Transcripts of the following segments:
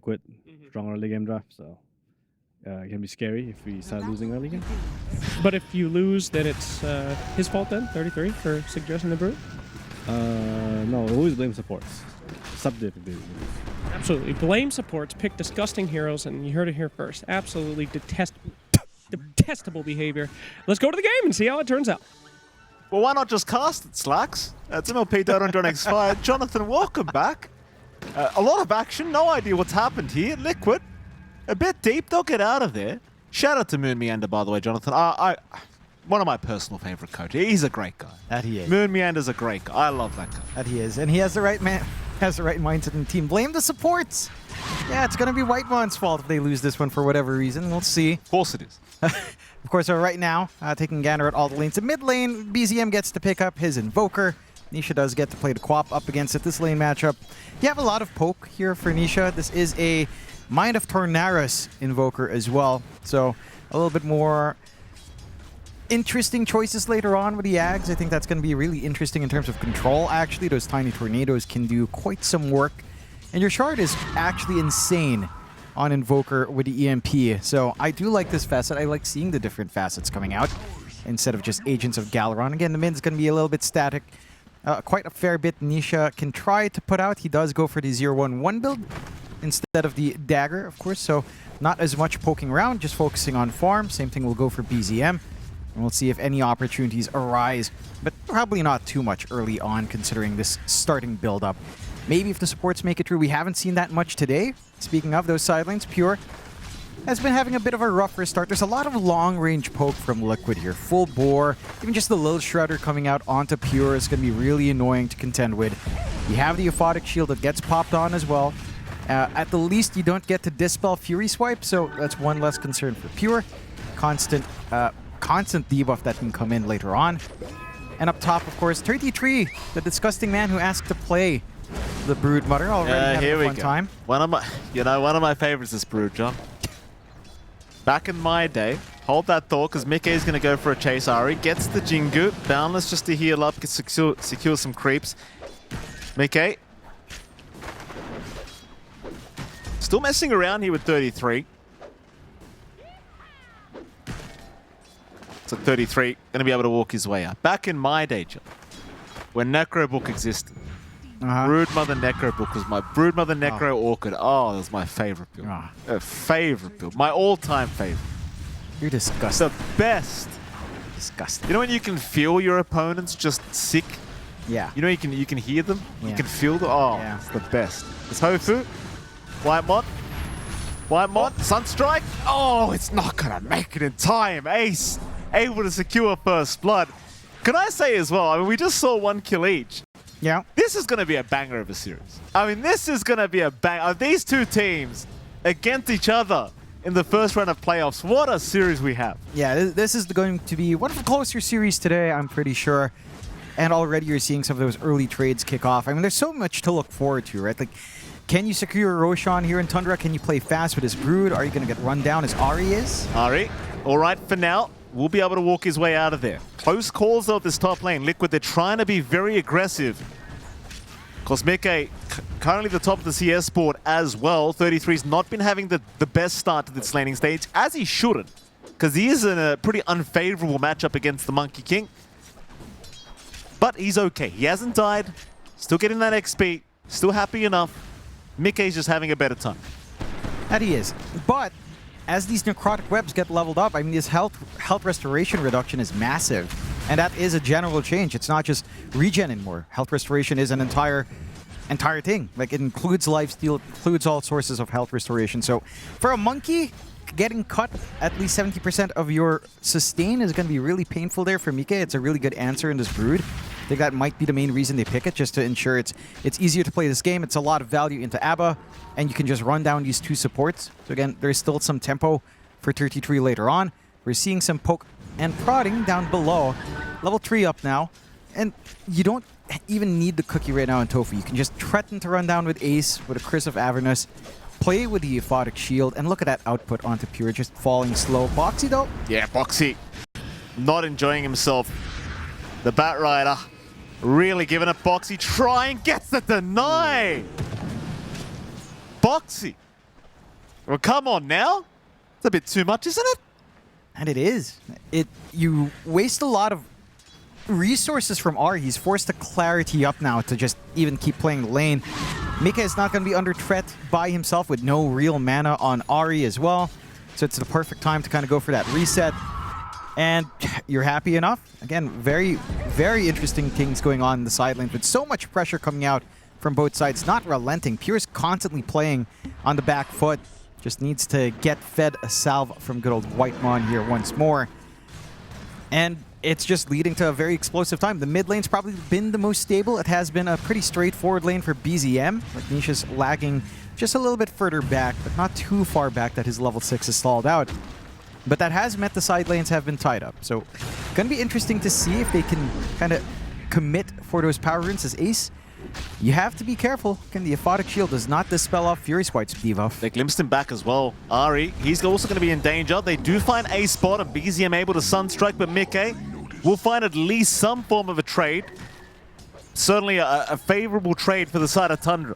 Liquid strong early game draft, so it can be scary if we start losing early game. But if you lose, then it's his fault then, 33, for suggesting the Brood? No, always blame supports. Subdiv. Absolutely. Blame supports, pick disgusting heroes, and you heard it here first. Absolutely detestable behavior. Let's go to the game and see how it turns out. Well, why not just cast it, Slacks? It's MLP Dota and John X5. Jonathan, welcome back. A lot of action, no idea what's happened here. Liquid, a bit deep, they'll get out of there. Shout out to Moon Meander, by the way, Jonathan. One of my personal favorite coaches. He's a great guy. That he is. Moon Meander's a great guy. I love that guy. That he is. And he has the right mindset in the team. Blame the supports. Yeah, it's going to be Whitemon's fault if they lose this one for whatever reason. We'll see. Of course it is. Of course, right now, taking a gander at all the lanes. The mid lane, BZM gets to pick up his Invoker. Nisha does get to play the Quap up against it. This lane matchup, you have a lot of poke here for Nisha. This is a Mind of Tornaris Invoker as well. So a little bit more interesting choices later on with the Ags. I think that's going to be really interesting in terms of control, actually. Those tiny tornadoes can do quite some work. And your shard is actually insane on Invoker with the EMP. So I do like this facet. I like seeing the different facets coming out instead of just Agents of Galaron. Again, the mid's going to be a little bit static. Quite a fair bit Nisha can try to put out. He does go for the 0-1-1 build instead of the dagger, of course. So not as much poking around, just focusing on farm. Same thing will go for BZM. And we'll see if any opportunities arise, but probably not too much early on considering this starting build-up. Maybe if the supports make it through. We haven't seen that much today. Speaking of those side lanes, Pure has been having a bit of a rougher start. There's a lot of long-range poke from Liquid here. Full bore, even just the little Shredder coming out onto Pure is going to be really annoying to contend with. You have the Aphotic Shield that gets popped on as well. At the least, you don't get to Dispel Fury Swipe, so that's one less concern for Pure. Constant debuff that can come in later on. And up top, of course, 33, the disgusting man who asked to play the Brood Mother, already having a fun time. One of my favorites is Brood, John. Back in my day, hold that thought, because Mickey's going to go for a chase Ari. Gets the Jingu, Boundless just to heal up, secure some creeps. Mickey. Still messing around here with 33. So 33, going to be able to walk his way out. Back in my day, John, when Necrobook existed, Broodmother Necrobook was my Broodmother Necro Orchid. Oh, that was my favorite build. Favorite build. My all-time favorite. You're disgusting. The best. Disgusting. You know when you can feel your opponents just sick? Yeah. You know you can hear them? Yeah. You can feel them? Oh, yeah. It's the best. Tofu. Whitemont. Whitemont. Sunstrike. Oh, it's not going to make it in time. Ace. Able to secure first blood. Can I say as well, I mean, we just saw 1 kill each. Yeah. This is going to be a banger of a series. I mean, this is going to be a bang. These two teams against each other in the first round of playoffs. What a series we have. Yeah, this is going to be one of the closer series today, I'm pretty sure. And already you're seeing some of those early trades kick off. I mean, there's so much to look forward to, right? Like, can you secure Roshan here in Tundra? Can you play fast with his Brood? Are you going to get run down as Ari is? Ari, all right for now. Will be able to walk his way out of there. Close calls though at this top lane. Liquid, they're trying to be very aggressive. Cosmic currently the top of the CS board as well. 33's not been having the best start to this laning stage, as he shouldn't, because he is in a pretty unfavorable matchup against the Monkey King. But he's okay. He hasn't died. Still getting that XP. Still happy enough. Mickey's just having a better time. That he is. But as these necrotic webs get leveled up, I mean, this health restoration reduction is massive. And that is a general change. It's not just regen anymore. Health restoration is an entire thing. Like, it includes lifesteal, it includes all sources of health restoration. So for a monkey, getting cut at least 70% of your sustain is going to be really painful there for Mike. It's a really good answer in this Brood. I think that might be the main reason they pick it, just to ensure it's easier to play this game. It's a lot of value into ABBA, and you can just run down these two supports. So again, there's still some tempo for 33 later on. We're seeing some poke and prodding down below. Level 3 up now. And you don't even need the cookie right now in Tofu. You can just threaten to run down with Ace, with a Curse of Avernus, play with the Aphotic Shield, and look at that output onto Pure, just falling slow. Boxy though? Yeah, Boxy not enjoying himself. The Bat Rider really giving it Boxy. Trying, gets the deny! Boxy Well, come on now. It's a bit too much, isn't it? And it is. You waste a lot of resources from Ari. He's forced to clarity up now to just even keep playing the lane. Mika is not going to be under threat by himself with no real mana on Ari as well. So it's the perfect time to kind of go for that reset. And you're happy enough. Again, very, very interesting things going on in the side lane with so much pressure coming out from both sides. Not relenting. Pure's constantly playing on the back foot. Just needs to get fed a salve from good old Whitemon here once more. And it's just leading to a very explosive time. The mid lane's probably been the most stable. It has been a pretty straightforward lane for BZM. Like Nisha's lagging just a little bit further back, but not too far back that his level 6 is stalled out. But that has meant the side lanes have been tied up. So gonna be interesting to see if they can kind of commit for those power runes as Ace. You have to be careful. Again, the Aphotic Shield does not dispel off Fury Swipe's debuff. They glimpsed him back as well. Ari, he's also going to be in danger. They do find a spot, and BZM able to Sunstrike, but Mike will find at least some form of a trade. Certainly a favorable trade for the side of Tundra.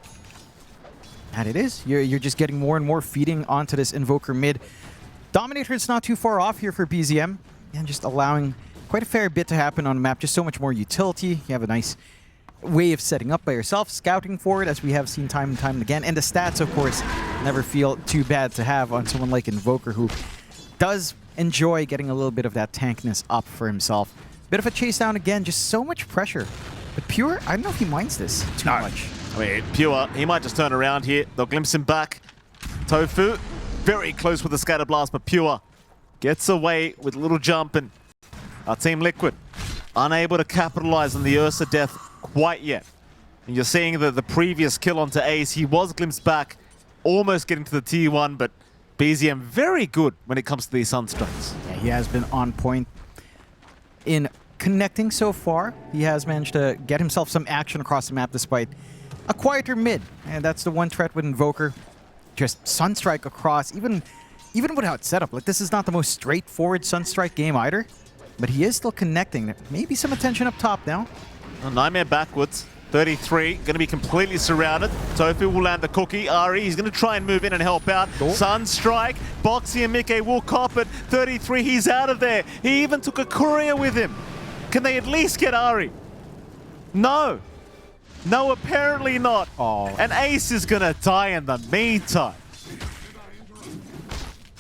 And it is. You're just getting more and more feeding onto this Invoker mid. Dominator is not too far off here for BZM. And just allowing quite a fair bit to happen on the map. Just so much more utility. You have a nice way of setting up by yourself, scouting for it, as we have seen time and time again. And the stats, of course, never feel too bad to have on someone like Invoker, who does enjoy getting a little bit of that tankness up for himself. Bit of a chase down again, just so much pressure. But Pure, I don't know if he minds this too much. I mean, Pure, he might just turn around here. They'll glimpse him back. Tofu, very close with the Scatter Blast, but Pure gets away with a little jump, and our Team Liquid unable to capitalize on the Ursa death quite yet. And you're seeing the previous kill onto Ace. He was glimpsed back, almost getting to the T1, but BZM very good when it comes to these Sunstrikes. Yeah, he has been on point in connecting so far. He has managed to get himself some action across the map despite a quieter mid. And that's the one threat with Invoker. Just Sunstrike across, even without setup. Like, this is not the most straightforward Sunstrike game either. But he is still connecting. Maybe some attention up top now. Nightmare backwards. 33, going to be completely surrounded. Tofu will land the cookie. Ari, he's going to try and move in and help out. Sunstrike, Boxy and Mike will cop it. 33, he's out of there. He even took a courier with him. Can they at least get Ari? No. No, apparently not. Oh. And Ace is going to die in the meantime.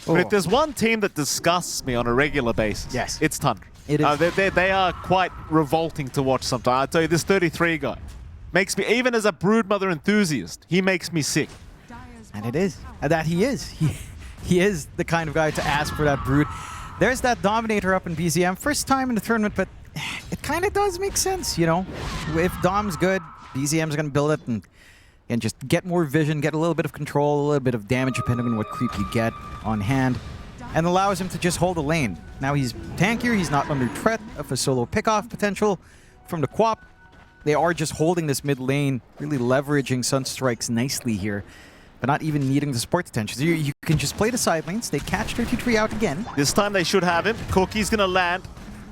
But if there's one team that disgusts me on a regular basis, yes, it's Tundra. It is. They are quite revolting to watch sometimes. I tell you, this 33 guy makes me, even as a Broodmother enthusiast, he makes me sick. And it is. And that he is. He is the kind of guy to ask for that Brood. There's that Dominator up in BZM. First time in the tournament, but it kind of does make sense, you know? If Dom's good, BZM's going to build it and just get more vision, get a little bit of control, a little bit of damage depending on what creep you get on hand, and allows him to just hold the lane. Now he's tankier, he's not under threat of a solo pickoff potential from the Quap. They are just holding this mid lane, really leveraging Sunstrikes nicely here, but not even needing the support attention. So you can just play the side lanes, they catch 33 out again. This time they should have him. Cookie's gonna land.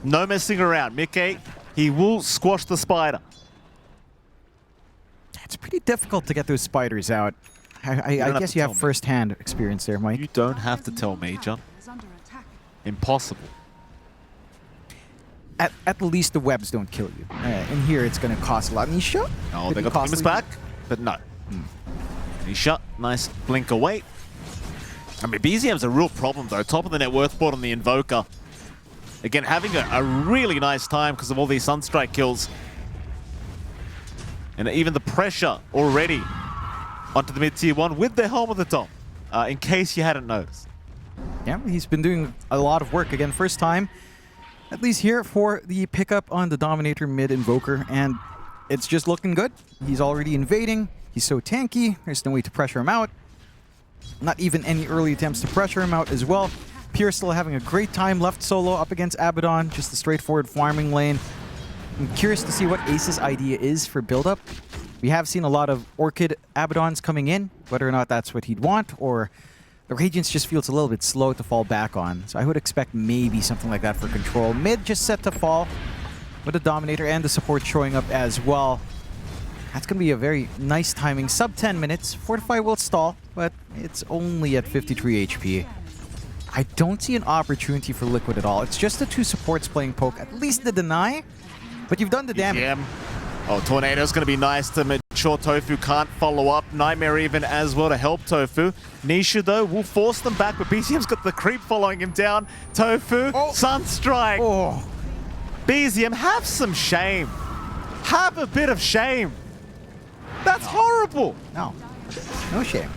No messing around. Mike, he will squash the spider. It's pretty difficult to get those spiders out. I guess you have first-hand experience there, Mike. You don't have to tell me, John. Impossible. At least the webs don't kill you. And here it's going to cost a lot. Nisha? Oh, they got the limits back, but no. Nisha, nice blink away. I mean, BZM's a real problem, though. Top of the net worth board on the Invoker. Again, having a really nice time because of all these Sunstrike kills. And even the pressure already onto the mid-tier 1 with the helm at the top, in case you hadn't noticed. Yeah, he's been doing a lot of work. Again, first time, at least here, for the pickup on the Dominator mid-Invoker, and it's just looking good. He's already invading. He's so tanky. There's no way to pressure him out. Not even any early attempts to pressure him out as well. Pure still having a great time left solo up against Abaddon, just a straightforward farming lane. I'm curious to see what Ace's idea is for build-up. We have seen a lot of Orchid Abaddons coming in, whether or not that's what he'd want, or the Radiance just feels a little bit slow to fall back on. So I would expect maybe something like that for control. Mid just set to fall with the Dominator and the support showing up as well. That's going to be a very nice timing. Sub 10 minutes. Fortify will stall, but it's only at 53 HP. I don't see an opportunity for Liquid at all. It's just the two supports playing poke. At least the deny, but you've done the damage. Oh, Tornado's going to be nice to make sure Tofu can't follow up. Nightmare even as well to help Tofu. Nisha, though, will force them back, but BZM's got the creep following him down. Tofu, Sunstrike. Oh. BZM, have some shame. Have a bit of shame. That's horrible. No. No shame.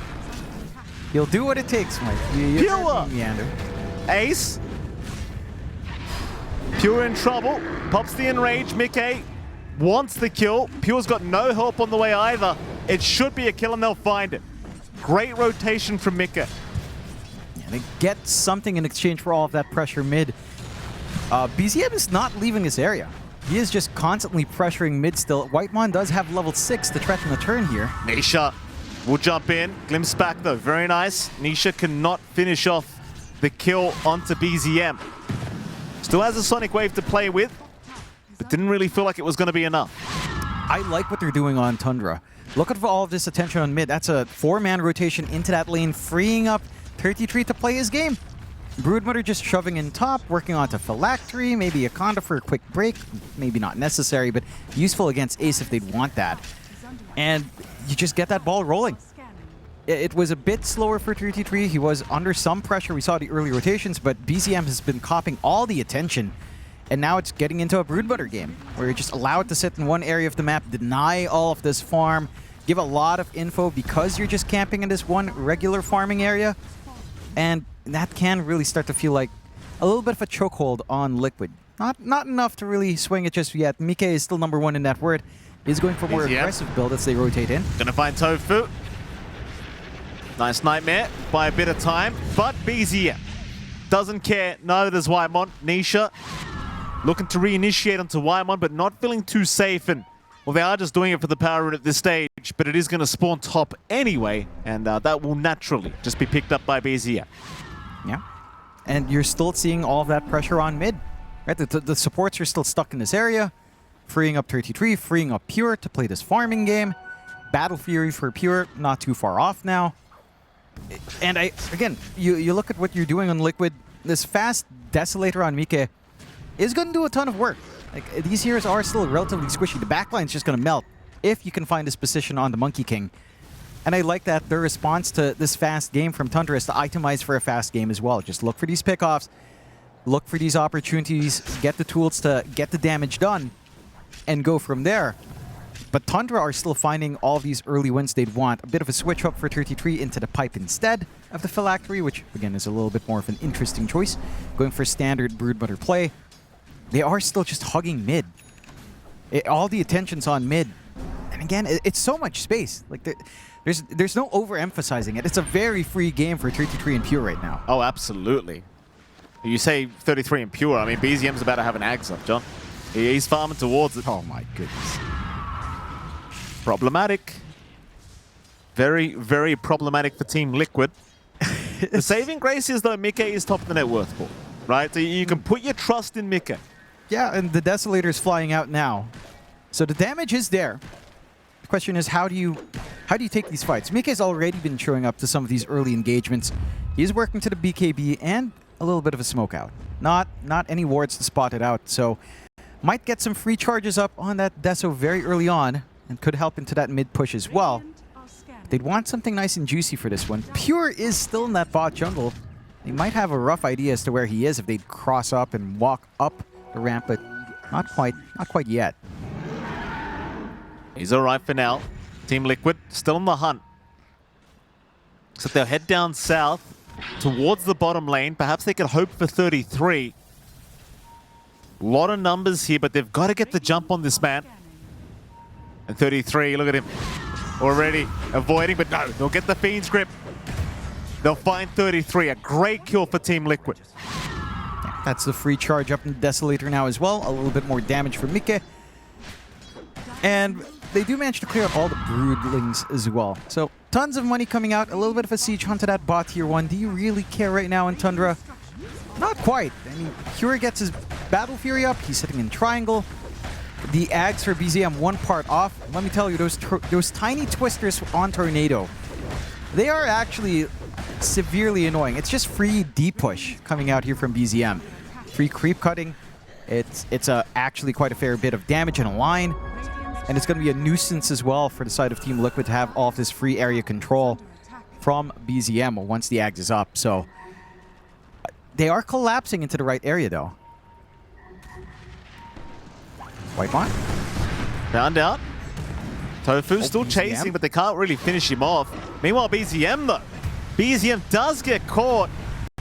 You'll do what it takes, Mike. Pure. Meander. Ace. Pure in trouble. Pops the enrage. Mickey wants the kill. Pure's got no help on the way either. It should be a kill and they'll find it. Great rotation from Mika. Yeah, they get something in exchange for all of that pressure mid. BZM is not leaving this area. He is just constantly pressuring mid still. Whitemon does have level 6 to threaten the turn here. Nisha will jump in. Glimpse back though. Very nice. Nisha cannot finish off the kill onto BZM. Still has a Sonic Wave to play with, but didn't really feel like it was going to be enough. I like what they're doing on Tundra. Look at all of this attention on mid. That's a 4-man rotation into that lane, freeing up 33 to play his game. Broodmother just shoving in top, working onto Phylactery, maybe a Conda for a quick break. Maybe not necessary, but useful against Ace if they'd want that. And you just get that ball rolling. It was a bit slower for 33. He was under some pressure. We saw the early rotations, but BZM has been copping all the attention. And now it's getting into a Broodmother game, where you just allow it to sit in one area of the map, deny all of this farm, give a lot of info because you're just camping in this one regular farming area. And that can really start to feel like a little bit of a chokehold on Liquid. Not enough to really swing it just yet. Mike is still #1 in that word. He's going for more aggressive build as they rotate in. Gonna find Tofu. Nice Nightmare by a bit of time, but BZM doesn't care. Neither does Whitemon. Nisha looking to reinitiate onto Whitemon, but not feeling too safe. And well, they are just doing it for the power root at this stage, but it is going to spawn top anyway, and that will naturally just be picked up by BZM. Yeah, and you're still seeing all of that pressure on mid. Right, the supports are still stuck in this area, freeing up 33, freeing up Pure to play this farming game. Battle Fury for Pure, not too far off now. And again, you look at what you're doing on Liquid. This fast Desolator on Mike is going to do a ton of work. Like, these heroes are still relatively squishy. The backline's just going to melt if you can find this position on the Monkey King. And I like that their response to this fast game from Tundra is to itemize for a fast game as well. Just look for these pickoffs, look for these opportunities, get the tools to get the damage done, and go from there. But Tundra are still finding all these early wins they'd want. A bit of a switch up for 33 into the pipe instead of the Phylactery, which again is a little bit more of an interesting choice. Going for standard Broodmother play. They are still just hugging mid. All the attention's on mid. And again, it's so much space. Like there's no overemphasizing it. It's a very free game for 33 and Pure right now. Oh, absolutely. You say 33 and Pure. I mean, BZM's about to have an axe up, John. He's farming towards it. Oh my goodness. Problematic. Very, very problematic for Team Liquid. The saving grace is, though, Mike is top of the net worth pool, right? So you can put your trust in Mike. Yeah, and the Desolator's flying out now. So the damage is there. The question is, how do you take these fights? Mike's already been showing up to some of these early engagements. He's working to the BKB and a little bit of a smoke out. Not any wards to spot it out, so might get some free charges up on that Deso very early on and could help into that mid push as well. They'd want something nice and juicy for this one. Pure is still in that bot jungle. They might have a rough idea as to where he is if they'd cross up and walk up the ramp, but not quite yet. He's all right for now. Team Liquid still on the hunt. So they'll head down south towards the bottom lane. Perhaps they could hope for 33. A lot of numbers here, but they've got to get the jump on this man. And 33, look at him. Already avoiding, but no, they'll get the Fiend's grip. They'll find 33. A great kill for Team Liquid. That's the free charge up in the Desolator now as well. A little bit more damage for Mike. And they do manage to clear up all the Broodlings as well. So tons of money coming out. A little bit of a siege hunt to that bot tier 1. Do you really care right now in Tundra? Not quite. I mean, Pure gets his Battle Fury up. He's sitting in triangle. the Ags for BZM one part off. Let me tell you, those tiny twisters on Tornado, they are actually severely annoying. It's just free D-push coming out here from BZM. Free creep cutting. It's actually quite a fair bit of damage in a line. And it's going to be a nuisance as well for the side of Team Liquid to have all of this free area control from BZM once the Ags is up. So they are collapsing into the right area though. Whitemon? Found out. Tofu still BZM. chasing, but they can't really finish him off. Meanwhile, BZM though. BZM does get caught.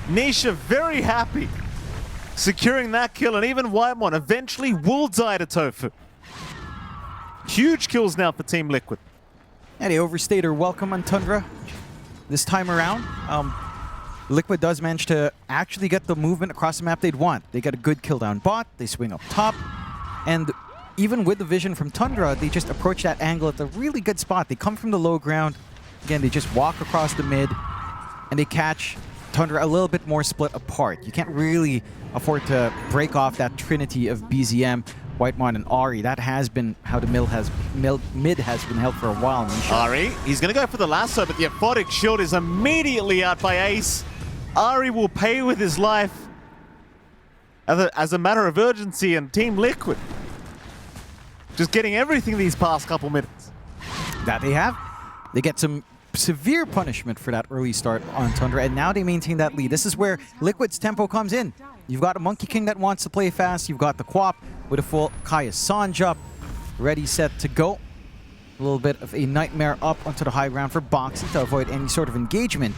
Nisha very happy. Securing that kill, and even Whitemon eventually will die to Tofu. Huge kills now for Team Liquid. And they overstayed their welcome on Tundra this time around. Liquid does manage to actually get the movement across the map they'd want. They get a good kill down bot, they swing up top, and even with the vision from Tundra, they just approach that angle at a really good spot. They come from the low ground. Again, they just walk across the mid, and they catch Tundra a little bit more split apart. You can't really afford to break off that trinity of BZM, Whitemon, and Ari. That has been how the mid has been held for a while. Ari, he's going to go for the lasso, but the aphotic shield is immediately out by Ace. Ari will pay with his life as a matter of urgency, and Team Liquid just getting everything these past couple minutes. That they have. They get some severe punishment for that early start on Tundra, and now they maintain that lead. This is where Liquid's tempo comes in. You've got a Monkey King that wants to play fast. You've got the Quap with a full Kaya Sanj up, ready, set to go. A little bit of a nightmare up onto the high ground for Boxy to avoid any sort of engagement.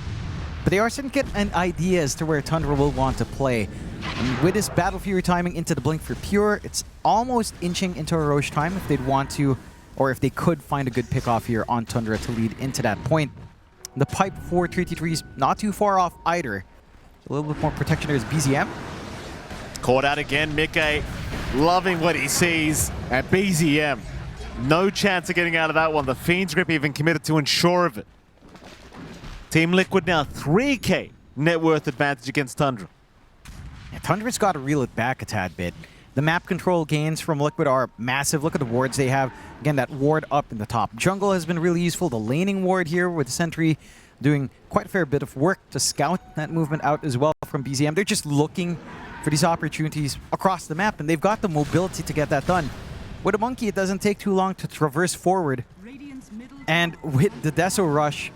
But they are starting to get an idea as to where Tundra will want to play. And with this Battle Fury timing into the Blink for Pure, it's almost inching into a Roche time if they'd want to, or if they could find a good pick-off here on Tundra to lead into that point. The pipe for 3T3 is not too far off either. A little bit more protection there is BZM. Caught out again, Mickey loving what he sees at BZM. No chance of getting out of that one. The Fiend's Grip even committed to ensure of it. Team Liquid now 3K net worth advantage against Tundra. Yeah, Tundra's got to reel it back a tad bit. The map control gains from Liquid are massive. Look at the wards they have. Again, that ward up in the top jungle has been really useful. The laning ward here with Sentry doing quite a fair bit of work to scout that movement out as well from BZM. They're just looking for these opportunities across the map, and they've got the mobility to get that done. With a Monkey, it doesn't take too long to traverse forward. And with the Deso Rush,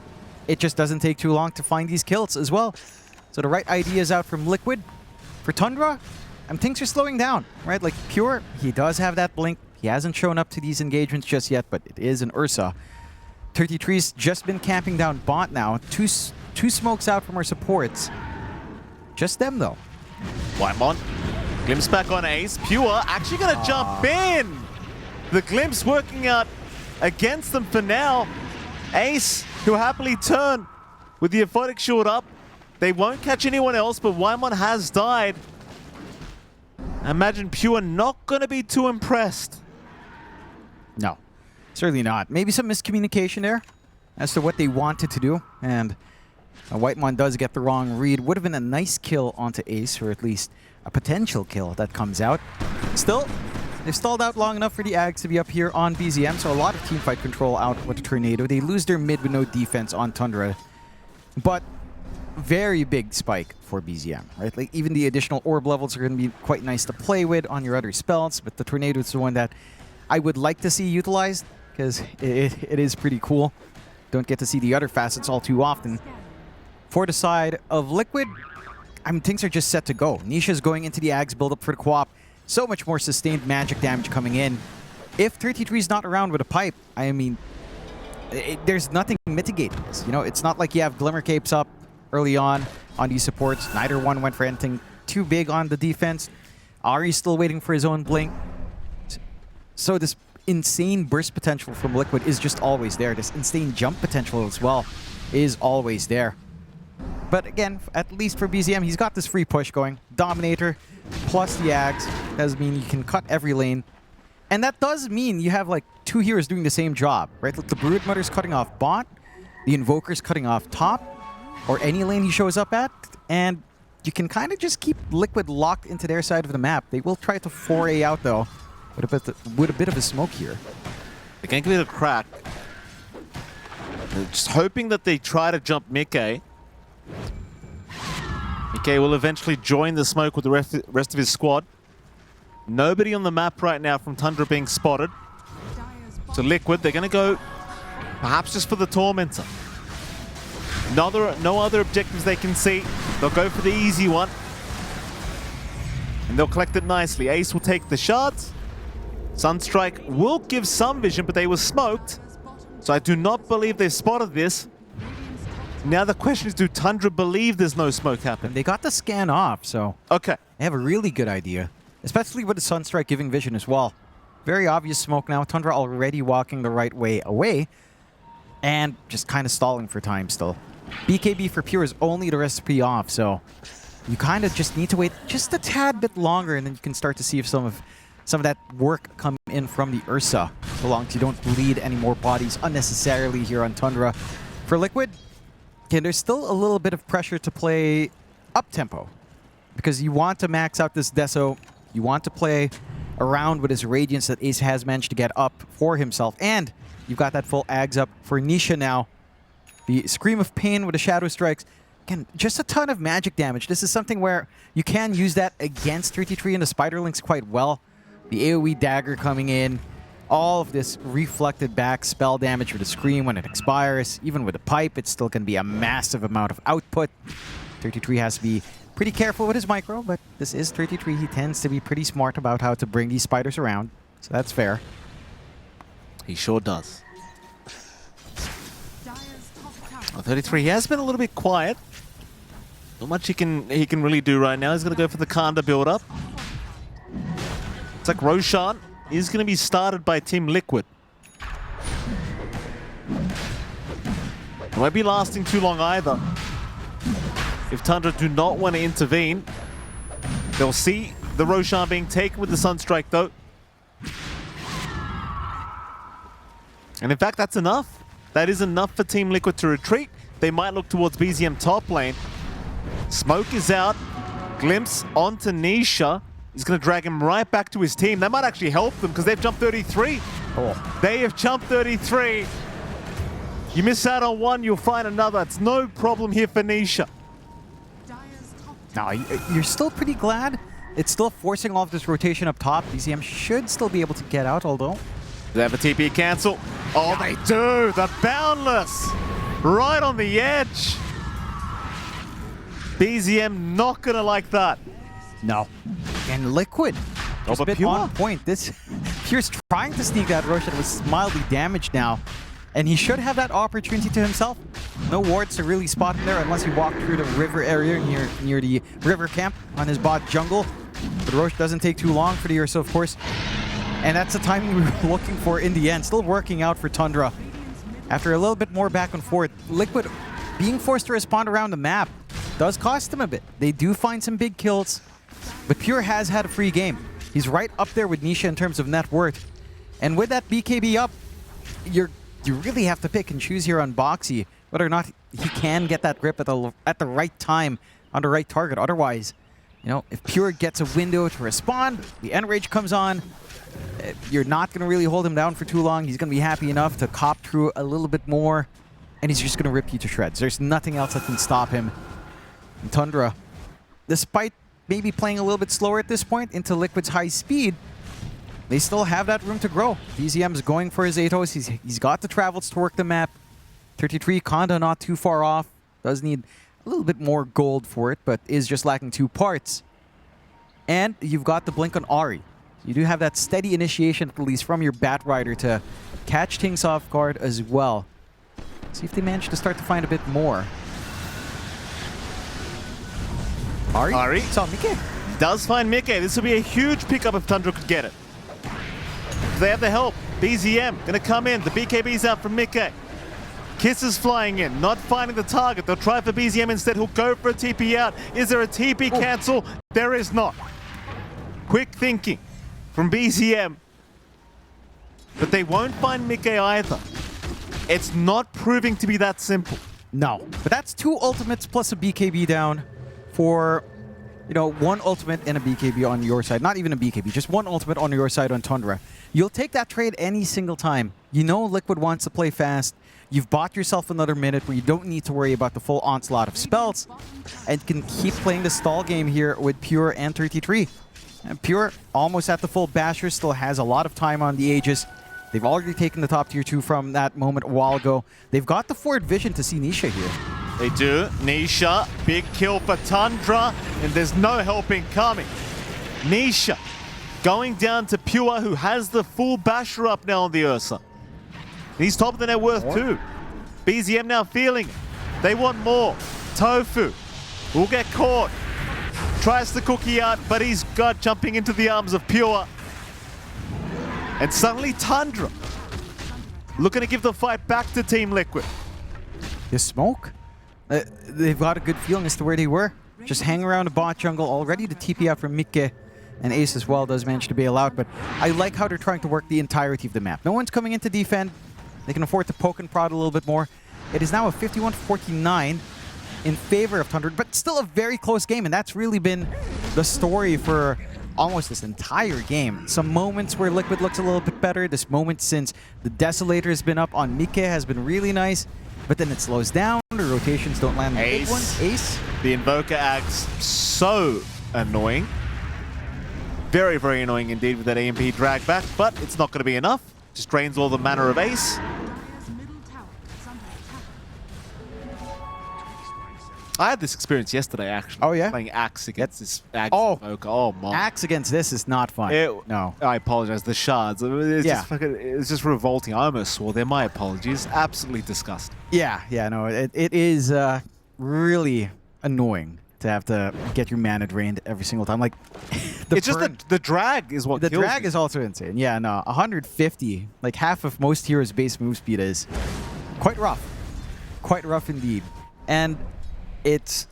it just doesn't take too long to find these kills as well. So the right idea is out from Liquid. For Tundra, things are slowing down, right? Like Pure, he does have that blink. He hasn't shown up to these engagements just yet, but it is an Ursa. 33's just been camping down bot now. Two smokes out from our supports. Just them, though. Whitemon, glimpse back on Ace. Pure actually going to jump in. The glimpse working out against them for now. Ace, who happily turn with the aphotic shield up. They won't catch anyone else, but Whitemon has died. I imagine Pure not going to be too impressed. No, certainly not. Maybe some miscommunication there as to what they wanted to do. And Whitemon does get the wrong read. Would have been a nice kill onto Ace, or at least a potential kill that comes out. Still, they've stalled out long enough for the Ags to be up here on BZM, so a lot of teamfight control out with the Tornado. They lose their mid with no defense on Tundra. But very big spike for BZM, right? Like even the additional orb levels are going to be quite nice to play with on your other spells, but the Tornado is the one that I would like to see utilized because it is pretty cool. Don't get to see the other facets all too often. For the side of Liquid, things are just set to go. Nisha's going into the Ags build-up for the co-op. So much more sustained magic damage coming in. If 33 is not around with a pipe, there's nothing mitigating this. You know, it's not like you have Glimmer Capes up early on these supports. Neither one went for anything too big on the defense. Ari's still waiting for his own blink. So this insane burst potential from Liquid is just always there. This insane jump potential as well is always there. But again, at least for BZM, he's got this free push going. Dominator plus the Ags does mean you can cut every lane. And that does mean you have like two heroes doing the same job, right? Like the Broodmother's cutting off bot, the Invoker's cutting off top, or any lane he shows up at, and you can kind of just keep Liquid locked into their side of the map. They will try to foray out though, with a bit of a smoke here. They're going to give it a crack. They're just hoping that they try to jump Mickey. Mickey will eventually join the smoke with the rest of his squad. Nobody on the map right now from Tundra being spotted. So Liquid, they're going to go perhaps just for the Tormentor. No other objectives they can see. They'll go for the easy one. And they'll collect it nicely. Ace will take the shards. Sunstrike will give some vision, but they were smoked. So I do not believe they spotted this. Now the question is, do Tundra believe there's no smoke happening? They got the scan off, so Okay. they have a really good idea. Especially with the Sunstrike giving vision as well. Very obvious smoke now. Tundra already walking the right way away. And just kind of stalling for time still. BKB for Pure is only the recipe off, so you kind of just need to wait just a tad bit longer, and then you can start to see if some of that work come in from the Ursa, so long as you don't bleed any more bodies unnecessarily here on Tundra. For Liquid, okay, there's still a little bit of pressure to play up-tempo, because you want to max out this Deso, you want to play around with his Radiance that Ace has managed to get up for himself, and you've got that full Ags up for Nisha now. The Scream of Pain with the Shadow Strikes. Again, just a ton of magic damage. This is something where you can use that against 33 and the Spiderlings quite well. The AoE Dagger coming in. All of this reflected back spell damage with the Scream when it expires. Even with the Pipe, it's still going to be a massive amount of output. 33 has to be pretty careful with his micro, but this is 33. He tends to be pretty smart about how to bring these spiders around, so that's fair. He sure does. 33, he has been a little bit quiet. Not much he can really do right now. He's going to go for the Kanda build-up. It's like Roshan is going to be started by Team Liquid. It won't be lasting too long either. If Tundra do not want to intervene, they'll see the Roshan being taken with the Sunstrike though. And in fact, that's enough. That is enough for Team Liquid to retreat. They might look towards BZM top lane. Smoke is out. Glimpse onto Nisha. He's going to drag him right back to his team. That might actually help them because they've jumped 33. Oh. They have jumped 33. You miss out on one, you'll find another. It's no problem here for Nisha. Now, you're still pretty glad. It's still forcing all of this rotation up top. BZM should still be able to get out, although. They have a TP cancel. Oh, they do. The Boundless. Right on the edge. BZM not going to like that. No. And Liquid. Just a bit on point. This Pure's trying to sneak that Roshan was mildly damaged now. And he should have that opportunity to himself. No wards to really spot him there unless he walked through the river area near the river camp on his bot jungle. But Roche doesn't take too long for the Ursa, of course. And that's the timing we were looking for in the end. Still working out for Tundra. After a little bit more back and forth, Liquid being forced to respond around the map does cost them a bit. They do find some big kills, but Pure has had a free game. He's right up there with Nisha in terms of net worth. And with that BKB up, you really have to pick and choose here on Boxy whether or not he can get that grip at the right time on the right target. Otherwise, you know, if Pure gets a window to respond, the Enrage comes on, you're not going to really hold him down for too long. He's going to be happy enough to cop through a little bit more, and he's just going to rip you to shreds. There's nothing else that can stop him. And Tundra, despite maybe playing a little bit slower at this point into Liquid's high speed, they still have that room to grow. BZM's going for his Atos. He's got the travels to work the map. 33, Kanda not too far off. Does need a little bit more gold for it, but is just lacking 2 parts. And you've got the blink on Ahri. You do have that steady initiation, at least from your Batrider, to catch things off guard as well. See if they manage to start to find a bit more. Ahri? Saw Mickey. Does find Mickey. This will be a huge pickup if Tundra could get it. They have the help. BZM going to come in. The BKB's out from Mickey. Kiss is flying in, not finding the target. They'll try for BZM instead. He'll go for a TP out. Is there a TP cancel? There is not. Quick thinking from BZM. But they won't find Mickey either. It's not proving to be that simple. No, but that's 2 ultimates plus a BKB down for you know, one ultimate and a BKB on your side. Not even a BKB, just one ultimate on your side on Tundra. You'll take that trade any single time. You know Liquid wants to play fast. You've bought yourself another minute where you don't need to worry about the full onslaught of spells and can keep playing the stall game here with Pure and 33. And Pure, almost at the full Basher, still has a lot of time on the Aegis. They've already taken the top tier 2 from that moment a while ago. They've got the forward vision to see Nisha here. They do. Nisha, big kill for Tundra, and there's no helping coming. Nisha going down to Pure, who has the full Basher up now on the Ursa. He's top of the net worth too. BZM now feeling it. They want more. Tofu will get caught. Tries the cookie out, but he's got jumping into the arms of Pure. And suddenly Tundra looking to give the fight back to Team Liquid. The smoke? They've got a good feeling as to where they were. Just hang around the bot jungle, all ready to TP out from Mikke. And Ace as well does manage to bail out, but I like how they're trying to work the entirety of the map. No one's coming in to defend. They can afford to poke and prod a little bit more. It is now a 51-49 in favor of Tundra, but still a very close game, and that's really been the story for almost this entire game. Some moments where Liquid looks a little bit better. This moment since the Desolator has been up on Mikke has been really nice, but then it slows down. The rotations don't land the big ones. Ace. The Invoker acts so annoying. Very, very annoying indeed with that AMP drag back, but it's not going to be enough. Just drains all the mana of Ace. I had this experience yesterday, actually. Oh, yeah? Playing Axe against this Axe Invoker. Oh, my. Axe against this is not fun. No. I apologize. The shards. It's just revolting. I almost swore there. My apologies. Absolutely disgusting. Yeah, no, it is really annoying to have to get your mana drained every single time. Like, it's just the drag is what the kills drag me. is also insane. Yeah, no, 150, like half of most heroes' base move speed is quite rough indeed. And it's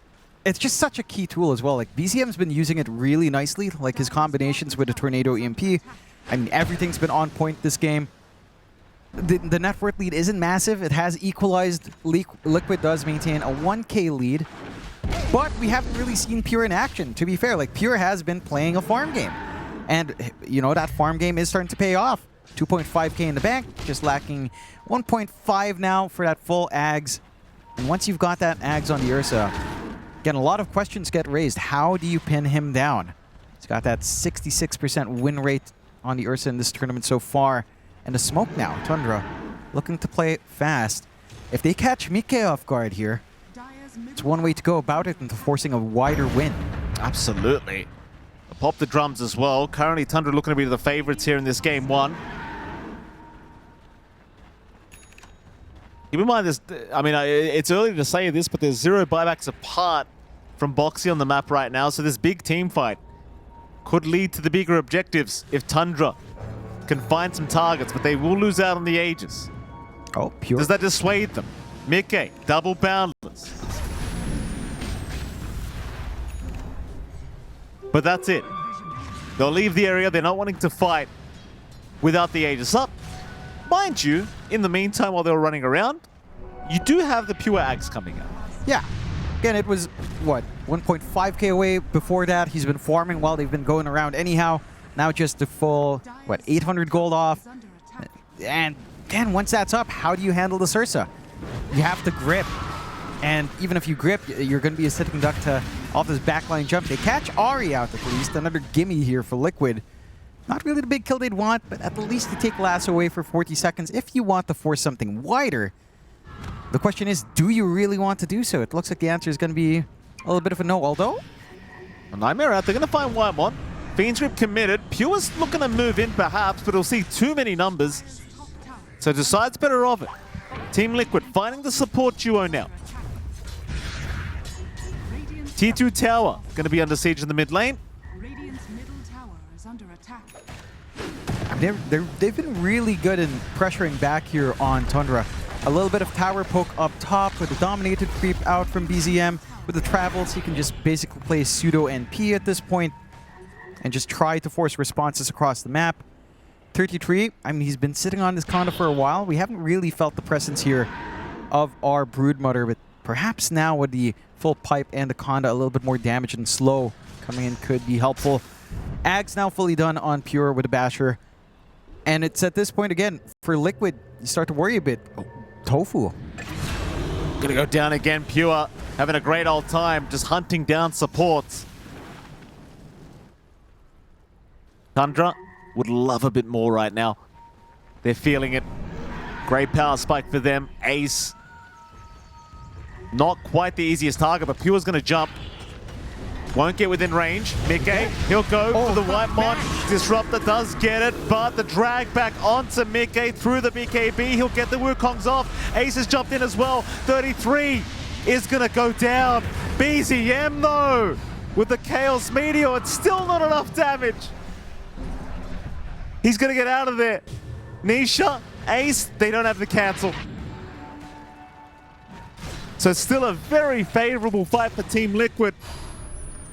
just such a key tool as well. Like BZM's been using it really nicely, like his combinations with the Tornado EMP. I mean, everything's been on point this game. The net worth lead isn't massive. It has equalized. Liquid does maintain a 1K lead. But we haven't really seen Pure in action, to be fair. Like, Pure has been playing a farm game. And, you know, that farm game is starting to pay off. 2.5K in the bank, just lacking 1.5 now for that full Ags. And once you've got that Ags on the Ursa, again, a lot of questions get raised. How do you pin him down? He's got that 66% win rate on the Ursa in this tournament so far. And the smoke now, Tundra, looking to play fast. If they catch Mikke off guard here, it's one way to go about it into forcing a wider win. Absolutely. Pop the drums as well. Currently, Tundra looking to be the favorites here in this game one. Keep in mind, it's early to say this, but there's 0 buybacks apart from Boxy on the map right now, so this big team fight could lead to the bigger objectives if Tundra can find some targets, but they will lose out on the Aegis. Oh, Pure. Does that dissuade them? Mikke, double boundless. But that's it. They'll leave the area. They're not wanting to fight without the Aegis up. Mind you, in the meantime, while they were running around, you do have the Pure Axe coming out. Yeah. Again, it was, what, 1.5K away before that. He's been farming while they've been going around anyhow. Now just the full, what, 800 gold off. And then once that's up, how do you handle the Sursa? You have to grip. And even if you grip, you're going to be a sitting duck to off this backline jump. They catch Ari out at least. Another gimme here for Liquid. Not really the big kill they'd want, but at the least you take Lasso away for 40 seconds if you want to force something wider. The question is, do you really want to do so? It looks like the answer is going to be a little bit of a no, although... A Nightmare out. They're going to find Whitemon. Fiend's Grip committed. Pure's looking to move in perhaps, but he'll see too many numbers. So decides better of it. Team Liquid finding the support duo now. T2 Tower going to be under siege in the mid lane. They've been really good in pressuring back here on Tundra. A little bit of tower poke up top with the dominated creep out from BZM. With the travels, he can just basically play pseudo NP at this point and just try to force responses across the map. 33, I mean, he's been sitting on this Conda for a while. We haven't really felt the presence here of our Broodmother, but perhaps now with the full pipe and the Conda, a little bit more damage and slow coming in could be helpful. Ag's now fully done on Pure with a Basher. And it's at this point, again, for Liquid, you start to worry a bit. Oh, Tofu. Gonna go down again, Pure. Having a great old time, just hunting down supports. Tundra would love a bit more right now. They're feeling it. Great power spike for them. Ace. Not quite the easiest target, but Pure's gonna jump. Won't get within range. Mickey, he'll go for the white mod. Disruptor does get it, but the drag back onto Mickey through the BKB. He'll get the Wukongs off. Ace has jumped in as well. 33 is gonna go down. BZM though, with the Chaos Meteor, it's still not enough damage. He's gonna get out of there. Nisha, Ace, they don't have the cancel. So still a very favorable fight for Team Liquid.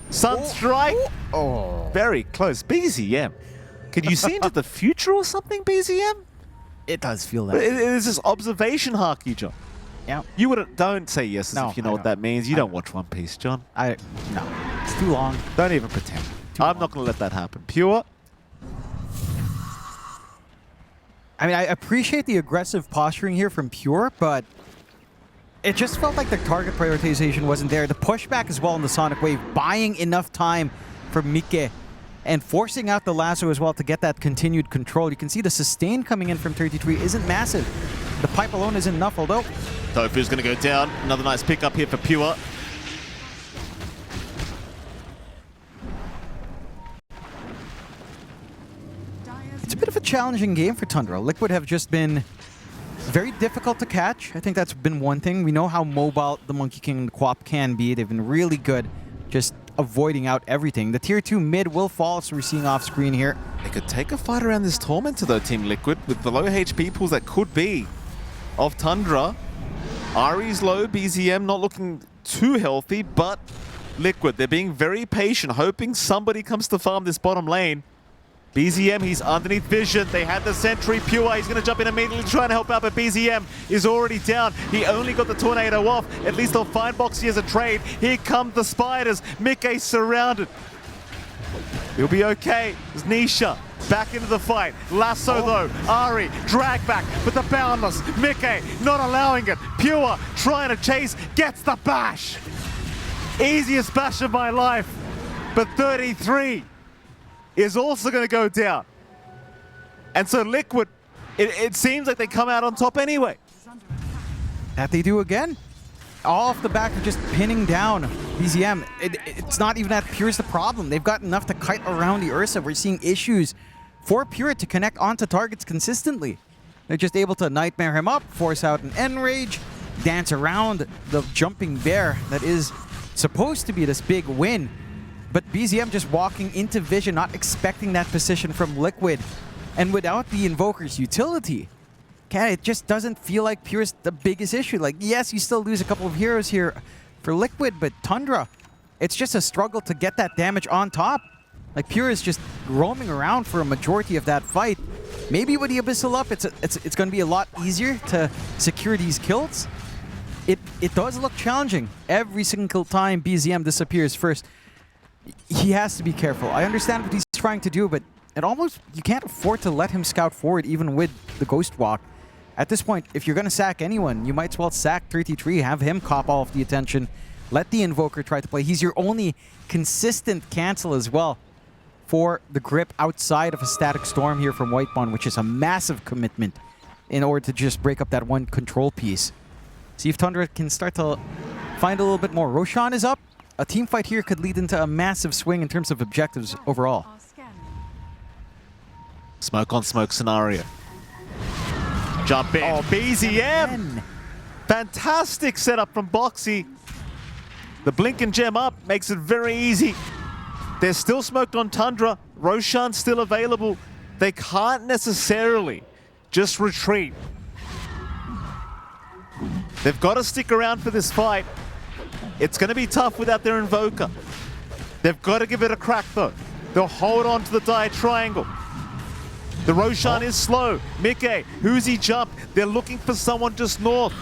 Sunstrike, very close. BZM, can you see into the future or something, BZM? It does feel that. It is this observation haki, John. Yeah. You wouldn't, don't say yes as No, if you know I what that means. You don't watch One Piece, John. No, it's too long. Don't even pretend. I'm not going to let that happen. Pure. I mean, I appreciate the aggressive posturing here from Pure, but it just felt like the target prioritization wasn't there. The pushback as well on the Sonic Wave, buying enough time for Mike and forcing out the lasso as well to get that continued control. You can see the sustain coming in from 33 isn't massive. The pipe alone isn't enough, although... Tofu's going to go down. Another nice pickup here for Pure. It's a bit of a challenging game for Tundra. Liquid have just been very difficult to catch. I think that's been one thing. We know how mobile the Monkey King and the Quap can be. They've been really good just avoiding out everything. The tier 2 mid will fall, so we're seeing off screen here. They could take a fight around this Tormentor though, Team Liquid, with the low HP pools that could be of Tundra. Ari's low, BZM not looking too healthy, but Liquid, they're being very patient, hoping somebody comes to farm this bottom lane. BZM, he's underneath vision. They had the sentry. Pure, he's going to jump in immediately trying to help out, but BZM is already down. He only got the tornado off. At least they'll find Boxy as a trade. Here come the spiders. Mickey surrounded. He'll be okay. There's Nisha back into the fight. Lasso though. Ari, drag back, but the Boundless. Mickey not allowing it. Pure trying to chase, gets the bash. Easiest bash of my life, but 33 is also going to go down. And so Liquid, it seems like they come out on top anyway. That they do again. All off the back of just pinning down BZM. It's not even that Pure's the problem. They've got enough to kite around the Ursa. We're seeing issues for Pure to connect onto targets consistently. They're just able to nightmare him up, force out an Enrage, dance around the jumping bear that is supposed to be this big win. But BZM just walking into vision, not expecting that position from Liquid. And without the Invoker's utility, it just doesn't feel like Pure's the biggest issue. Like, yes, you still lose a couple of heroes here for Liquid, but Tundra, it's just a struggle to get that damage on top. Like, Pure is just roaming around for a majority of that fight. Maybe with the Abyssal up, it's going to be a lot easier to secure these kills. It does look challenging. Every single time BZM disappears first, he has to be careful. I understand what he's trying to do, but you can't afford to let him scout forward even with the Ghost Walk. At this point, if you're going to sack anyone, you might as well sack 33, have him cop all of the attention, let the Invoker try to play. He's your only consistent cancel as well for the grip outside of a Static Storm here from Whitebond, which is a massive commitment in order to just break up that one control piece. See if Tundra can start to find a little bit more. Roshan is up. A team fight here could lead into a massive swing in terms of objectives overall. Smoke on smoke scenario. Jump in. Oh, BZM! Fantastic setup from Boxy. The blink and gem up makes it very easy. They're still smoked on Tundra. Roshan's still available. They can't necessarily just retreat. They've got to stick around for this fight. It's going to be tough without their Invoker. They've got to give it a crack though. They'll hold on to the dire triangle. The Roshan is slow. Mickey, who's he jumped? They're looking for someone just north.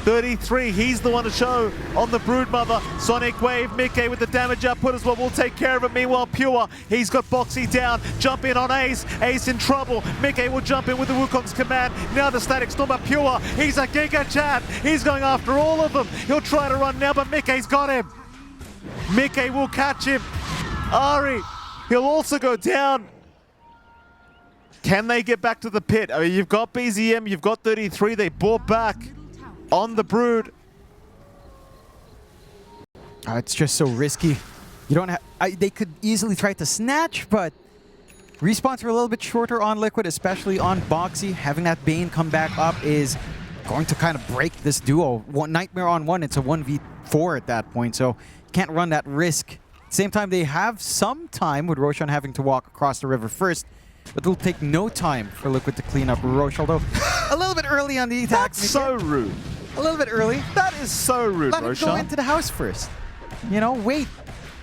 33, he's the one to show on the Broodmother. Sonic Wave, Mickey with the damage output as well. We'll take care of it. Meanwhile, Pure, he's got Boxy down. Jump in on Ace. Ace in trouble. Mickey will jump in with the Wukong's command. Now the Static Storm, but Pure, he's a Giga Chad. He's going after all of them. He'll try to run now, but Mickey's got him. Mickey will catch him. Ari, he'll also go down. Can they get back to the pit? I mean, you've got BZM, you've got 33. They bought back on the Brood. It's just so risky. You don't have. They could easily try to snatch, but respawns are a little bit shorter on Liquid, especially on Boxy. Having that Bane come back up is going to kind of break this duo. One Nightmare on one, it's a 1v4 at that point, so you can't run that risk. Same time, they have some time with Roshan having to walk across the river first, but it'll take no time for Liquid to clean up Roche, although a little bit early on the attack. That's so rude. A little bit early. That is so rude, Let him Roshan. go into the house first. You know, wait.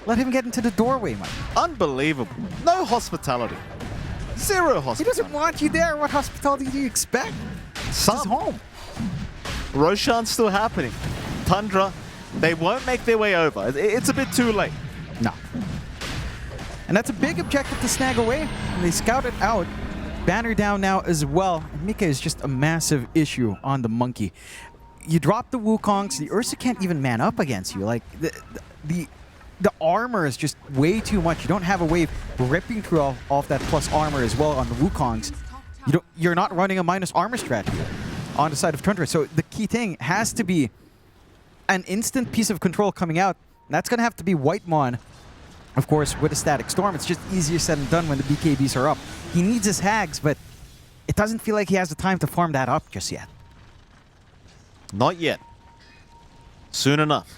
Let him get into the doorway, Mike. Unbelievable. No hospitality. Zero He hospitality. doesn't want you there. What hospitality do you expect? It's his home. Roshan's still happening. Tundra, they won't make their way over. It's a bit too late. No. And that's a big objective to snag away. And they scout it out. Banner down now as well. And Mika is just a massive issue on the Monkey. You drop the Wukongs, the Ursa can't even man up against you. Like, the armor is just way too much. You don't have a wave ripping through off that plus armor as well on the Wukongs. You're not running a minus armor strat here on the side of Tundra. So the key thing has to be an instant piece of control coming out. And that's going to have to be Whitemon, of course, with a Static Storm. It's just easier said than done when the BKBs are up. He needs his hags, but it doesn't feel like he has the time to farm that up just yet. Not yet. Soon enough.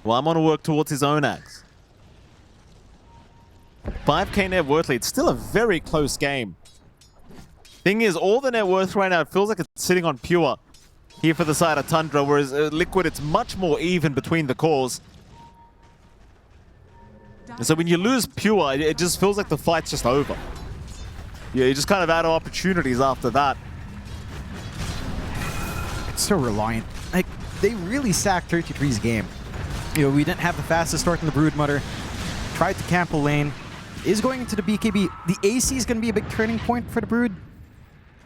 Well, I'm going to work towards his own axe. 5k net worth lead. Still a very close game. Thing is, all the net worth right now, it feels like it's sitting on Pure here for the side of Tundra, whereas Liquid, it's much more even between the cores. And so when you lose Pure, it just feels like the fight's just over. Yeah, you just kind of out of opportunities after that. It's so reliant. Like, they really sacked 33's game. You know, we didn't have the fastest start in the Broodmother. Tried to camp a lane. Is going into the BKB. The AC is going to be a big turning point for the Brood.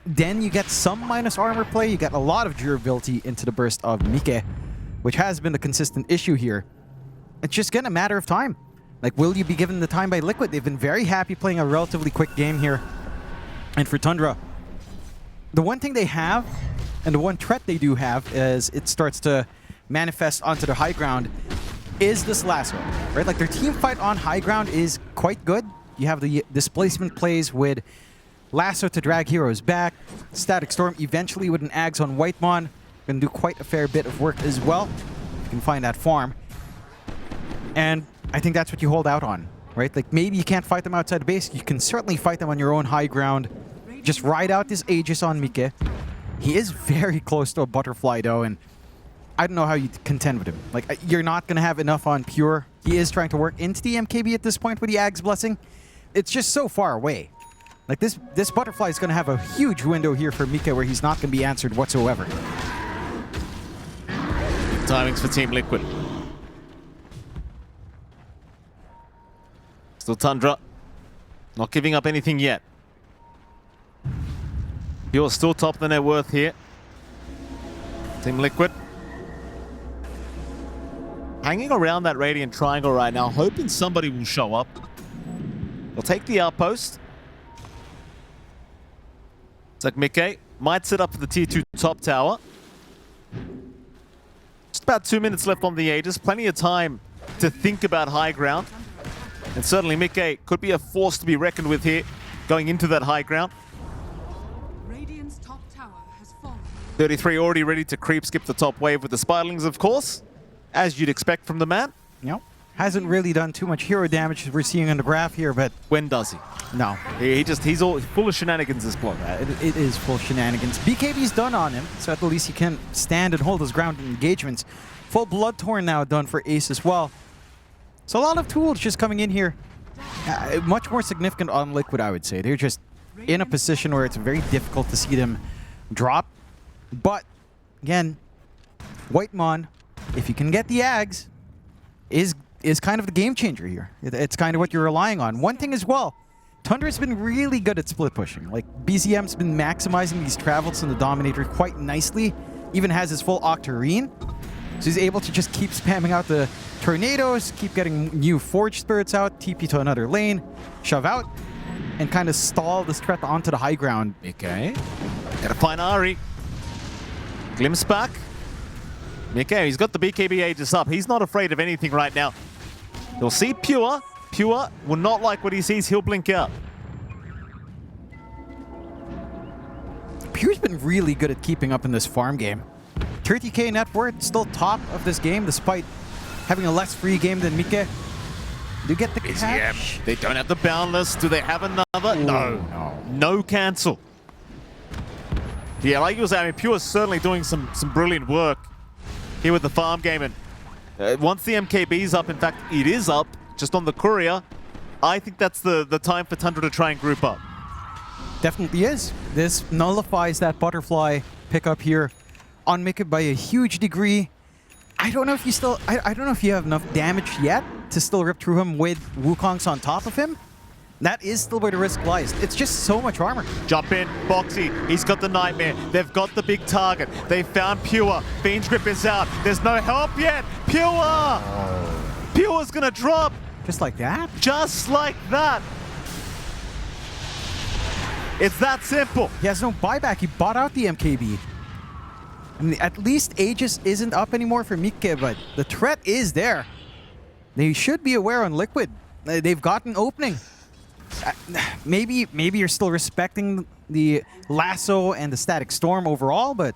Then you get some minus armor play. You get a lot of durability into the burst of Mike, which has been the consistent issue here. It's just going to matter of time. Like, will you be given the time by Liquid? They've been very happy playing a relatively quick game here. And for Tundra, the one thing they have, and the one threat they do have, is it starts to manifest onto the high ground, is this lasso, right? Like, their team fight on high ground is quite good. You have the displacement plays with lasso to drag heroes back, Static Storm eventually with an Ags on Whitemon. Gonna do quite a fair bit of work as well. You can find that farm. And I think that's what you hold out on, right? Like, maybe you can't fight them outside the base. You can certainly fight them on your own high ground. Just ride out this Aegis on Mike. He is very close to a butterfly, though, and I don't know how you contend with him. Like, you're not going to have enough on Pure. He is trying to work into the MKB at this point with the Ag's Blessing. It's just so far away. Like, this butterfly is going to have a huge window here for Mika where he's not going to be answered whatsoever. Timings for Team Liquid. Still Tundra. Not giving up anything yet. You're still top of the net worth here. Team Liquid. Hanging around that Radiant Triangle right now, hoping somebody will show up. They'll take the outpost. It's like Mickey might set up for the tier 2 top tower. Just about 2 minutes left on the Aegis. Plenty of time to think about high ground. And certainly Mickey could be a force to be reckoned with here, going into that high ground. Radiant's top tower has fallen. 33 already ready to creep skip the top wave with the Spiderlings, of course, as you'd expect from the man. You know, hasn't really done too much hero damage as we're seeing on the graph here, but When does he? no. He's all full of shenanigans this block. It is full shenanigans. BKB's done on him, so at least he can stand and hold his ground in engagements. Full Bloodthorn now done for Ace as well. So a lot of tools just coming in here. Much more significant on Liquid, I would say. They're just in a position where it's very difficult to see them drop. But, again, Whitemon, if you can get the Ags, is kind of the game changer here. It's kind of what you're relying on. One thing as well, Tundra's been really good at split pushing. Like, BZM's been maximizing these travels in the Dominator quite nicely. Even has his full Octarine. So he's able to just keep spamming out the tornadoes, keep getting new Forge Spirits out, TP to another lane, shove out, and kind of stall this threat onto the high ground. Okay. Gotta find Ari. Glimpse back. Okay, he's got the BKB Aegis up. He's not afraid of anything right now. He'll see Pure. Pure will not like what he sees. He'll blink out. Pure's been really good at keeping up in this farm game. 30k net worth, still top of this game despite having a less free game than Mike. Do you get the catch? They don't have the Boundless. Do they have another? Ooh, no. No cancel. Yeah, like you were saying, I mean, Pure's certainly doing some brilliant work here with the farm game. And once the MKB's up, in fact, it is up, just on the courier, I think that's the time for Tundra to try and group up. Definitely is. This nullifies that butterfly pickup here on Mika by a huge degree. I don't know if you still, I don't know if you have enough damage yet to still rip through him with Wukong's on top of him. That is still where the risk lies. It's just so much armor. Jump in, Boxy, he's got the Nightmare. They've got the big target. They found Pure. Fiend's Grip is out. There's no help yet. Pure! Oh. Pure's gonna drop. Just like that? Just like that. It's that simple. He has no buyback. He bought out the MKB. I mean, at least Aegis isn't up anymore for Mike, but the threat is there. They should be aware on Liquid. They've got an opening. Maybe you're still respecting the lasso and the static storm overall, but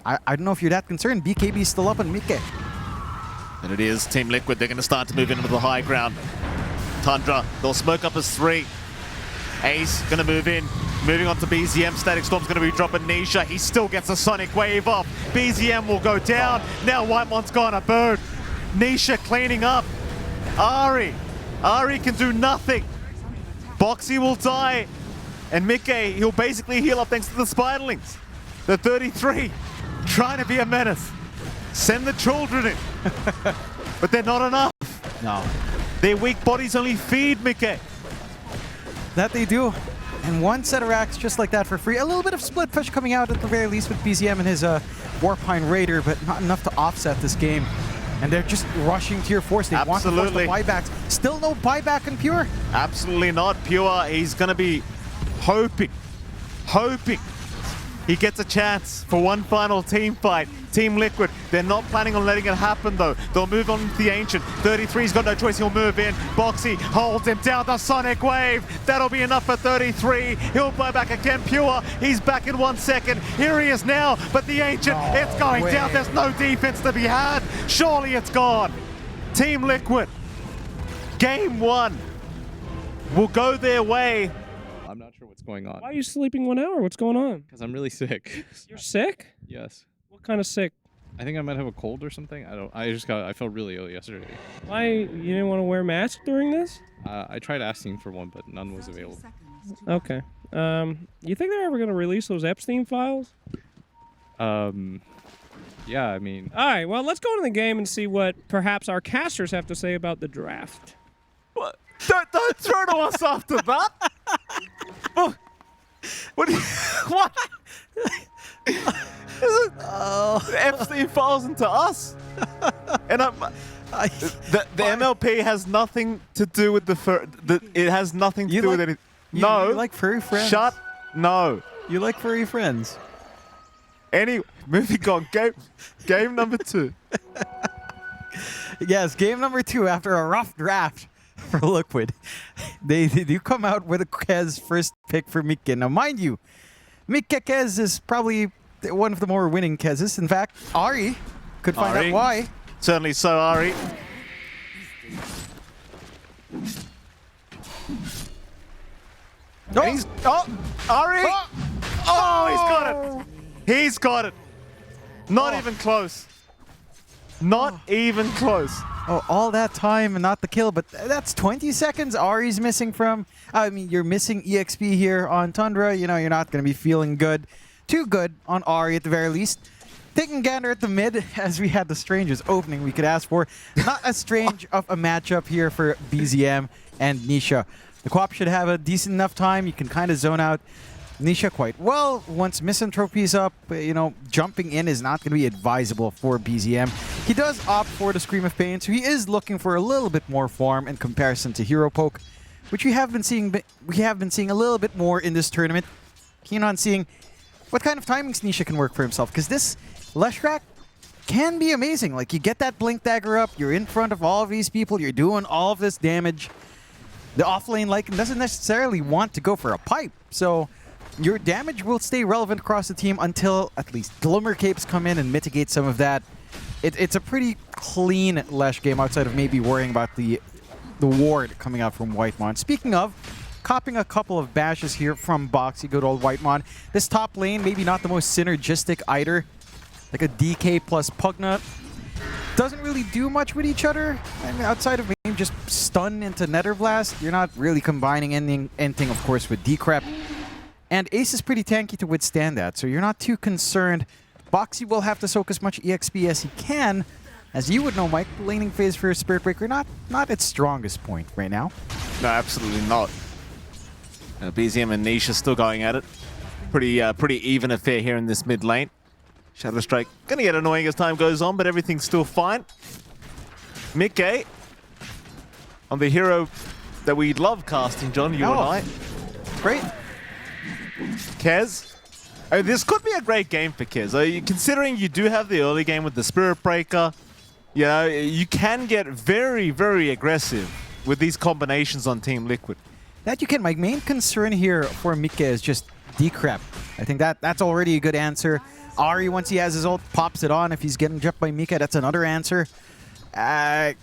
I don't know if you're that concerned. BKB is still up on Mike. And it is Team Liquid. They're going to start to move into the high ground. Tundra, they'll smoke up as 3. Ace going to move in. Moving on to BZM. Static Storm's going to be dropping Nisha. He still gets a Sonic Wave off. BZM will go down. Now Whitemon's gone a bird. Nisha cleaning up. Ari can do nothing. Boxy will die. And Mickey, he'll basically heal up thanks to the Spiderlings. The 33, trying to be a menace. Send the children in. But they're not enough. No. Their weak bodies only feed Mickey. That they do. And one set of racks just like that for free. A little bit of split push coming out at the very least with BZM and his Warpine Raider, but not enough to offset this game. And they're just rushing tier 4s. They want to force the buybacks. Still no buyback in Pure. Absolutely not. Pure, he's going to be hoping he gets a chance for one final team fight. Team Liquid, they're not planning on letting it happen though. They'll move on to the Ancient. 33's got no choice, he'll move in. Boxy holds him down, the Sonic Wave. That'll be enough for 33. He'll buy back again, Pure. He's back in 1 second. Here he is now, but the Ancient, it's going down. There's no defense to be had. Surely it's gone. Team Liquid, game 1 will go their way. I'm not sure what's going on. Why are you sleeping 1 hour? What's going on? Because I'm really sick. You're sick? Yes. What kind of sick? I think I might have a cold or something. I felt really ill yesterday. Why? You didn't want to wear a mask during this? I tried asking for one, but none was available. Okay. You think they're ever going to release those Epstein files? Yeah, I mean... All right, well, let's go into the game and see what perhaps our casters have to say about the draft. What? Don't throw to us after that. What? What? Epstein files into us, and the MLP has nothing to do with it has nothing to do with anything. No, you like furry friends. Shut. No. You like furry friends. Anyway, moving on. Game number 2. Yes, game number 2 after a rough draft for Liquid. They do come out with a Kez first pick for Mike. Now, mind you, Mike Kez is probably one of the more winning Kezes. In fact, Ari could find out why. Certainly so, Ari. No. Ari! Oh, he's got it! He's got it! Not even close. Not even close. Oh, all that time and not the kill, but that's 20 seconds Ari's missing from. I mean, you're missing EXP here on Tundra. You know, you're not going to be feeling good. Too good on Ari at the very least. taking a gander at the mid, as we had the strangest opening we could ask for. Not as strange of a matchup here for BZM and Nisha. The co-op should have a decent enough time. You can kind of zone out Nisha quite well. Once Misanthropy is up, you know, jumping in is not going to be advisable for BZM. He does opt for the Scream of Pain, so he is looking for a little bit more farm in comparison to Hero Poke, which we have been seeing a little bit more in this tournament. Keen on seeing what kind of timings Nisha can work for himself, because this Leshrac can be amazing. Like, you get that Blink Dagger up, you're in front of all of these people, you're doing all of this damage. The offlane Lycan doesn't necessarily want to go for a pipe, so your damage will stay relevant across the team until at least Glimmer Capes come in and mitigate some of that. It's a pretty clean Lesh game outside of maybe worrying about the ward coming out from Whitemon. Speaking of, copping a couple of bashes here from Boxy, good old Whitemon. This top lane, maybe not the most synergistic either. Like a DK plus Pugna. Doesn't really do much with each other. I mean, outside of maybe just stun into Nether Blast, you're not really combining anything, of course, with Decrep. And Ace is pretty tanky to withstand that, so you're not too concerned. Boxy will have to soak as much EXP as he can. As you would know, Mike, the laning phase for Spirit Breaker, not its strongest point right now. No, absolutely not. BZM and Nisha still going at it. Pretty even affair here in this mid lane. Shadow Strike gonna get annoying as time goes on, but everything's still fine. Mickey on the hero that we love casting, John, you and I. Great. Kez. Oh, this could be a great game for Kez. Considering you do have the early game with the Spirit Breaker, you know, you can get very, very aggressive with these combinations on Team Liquid. That you can. My main concern here for Mika is just Decrep. I think that's already a good answer. Ari, once he has his ult, pops it on. If he's getting jumped by Mika, that's another answer. Kez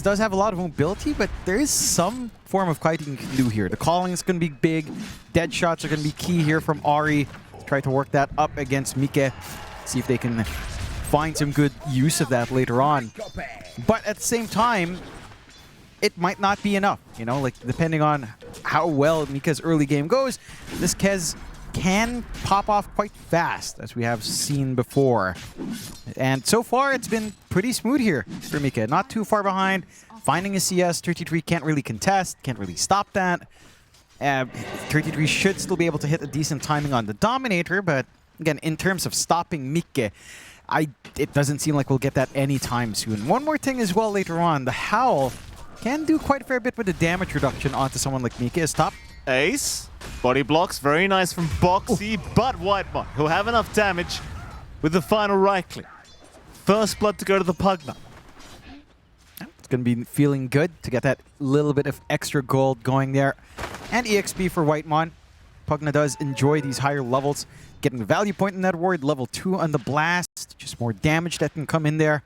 does have a lot of mobility, but there is some form of kiting you can do here. The calling is going to be big. Dead shots are going to be key here from Ari. Try to work that up against Mika. See if they can find some good use of that later on. But at the same time, it might not be enough. You know, like, depending on how well Mika's early game goes, this Kez can pop off quite fast, as we have seen before. And so far, it's been pretty smooth here for Mika. Not too far behind. Finding a CS, 33 can't really contest, can't really stop that. 33 should still be able to hit a decent timing on the Dominator, but again, in terms of stopping Mika, it doesn't seem like we'll get that anytime soon. One more thing as well later on, the Howl can do quite a fair bit with the damage reduction onto someone like Mika. Is top. Ace, body blocks, very nice from Boxy, but Whitemon, who'll have enough damage with the final right click. First blood to go to the Pugna. It's going to be feeling good to get that little bit of extra gold going there. And EXP for Whitemon. Pugna does enjoy these higher levels. Getting the value point in that ward, level 2 on the blast. Just more damage that can come in there.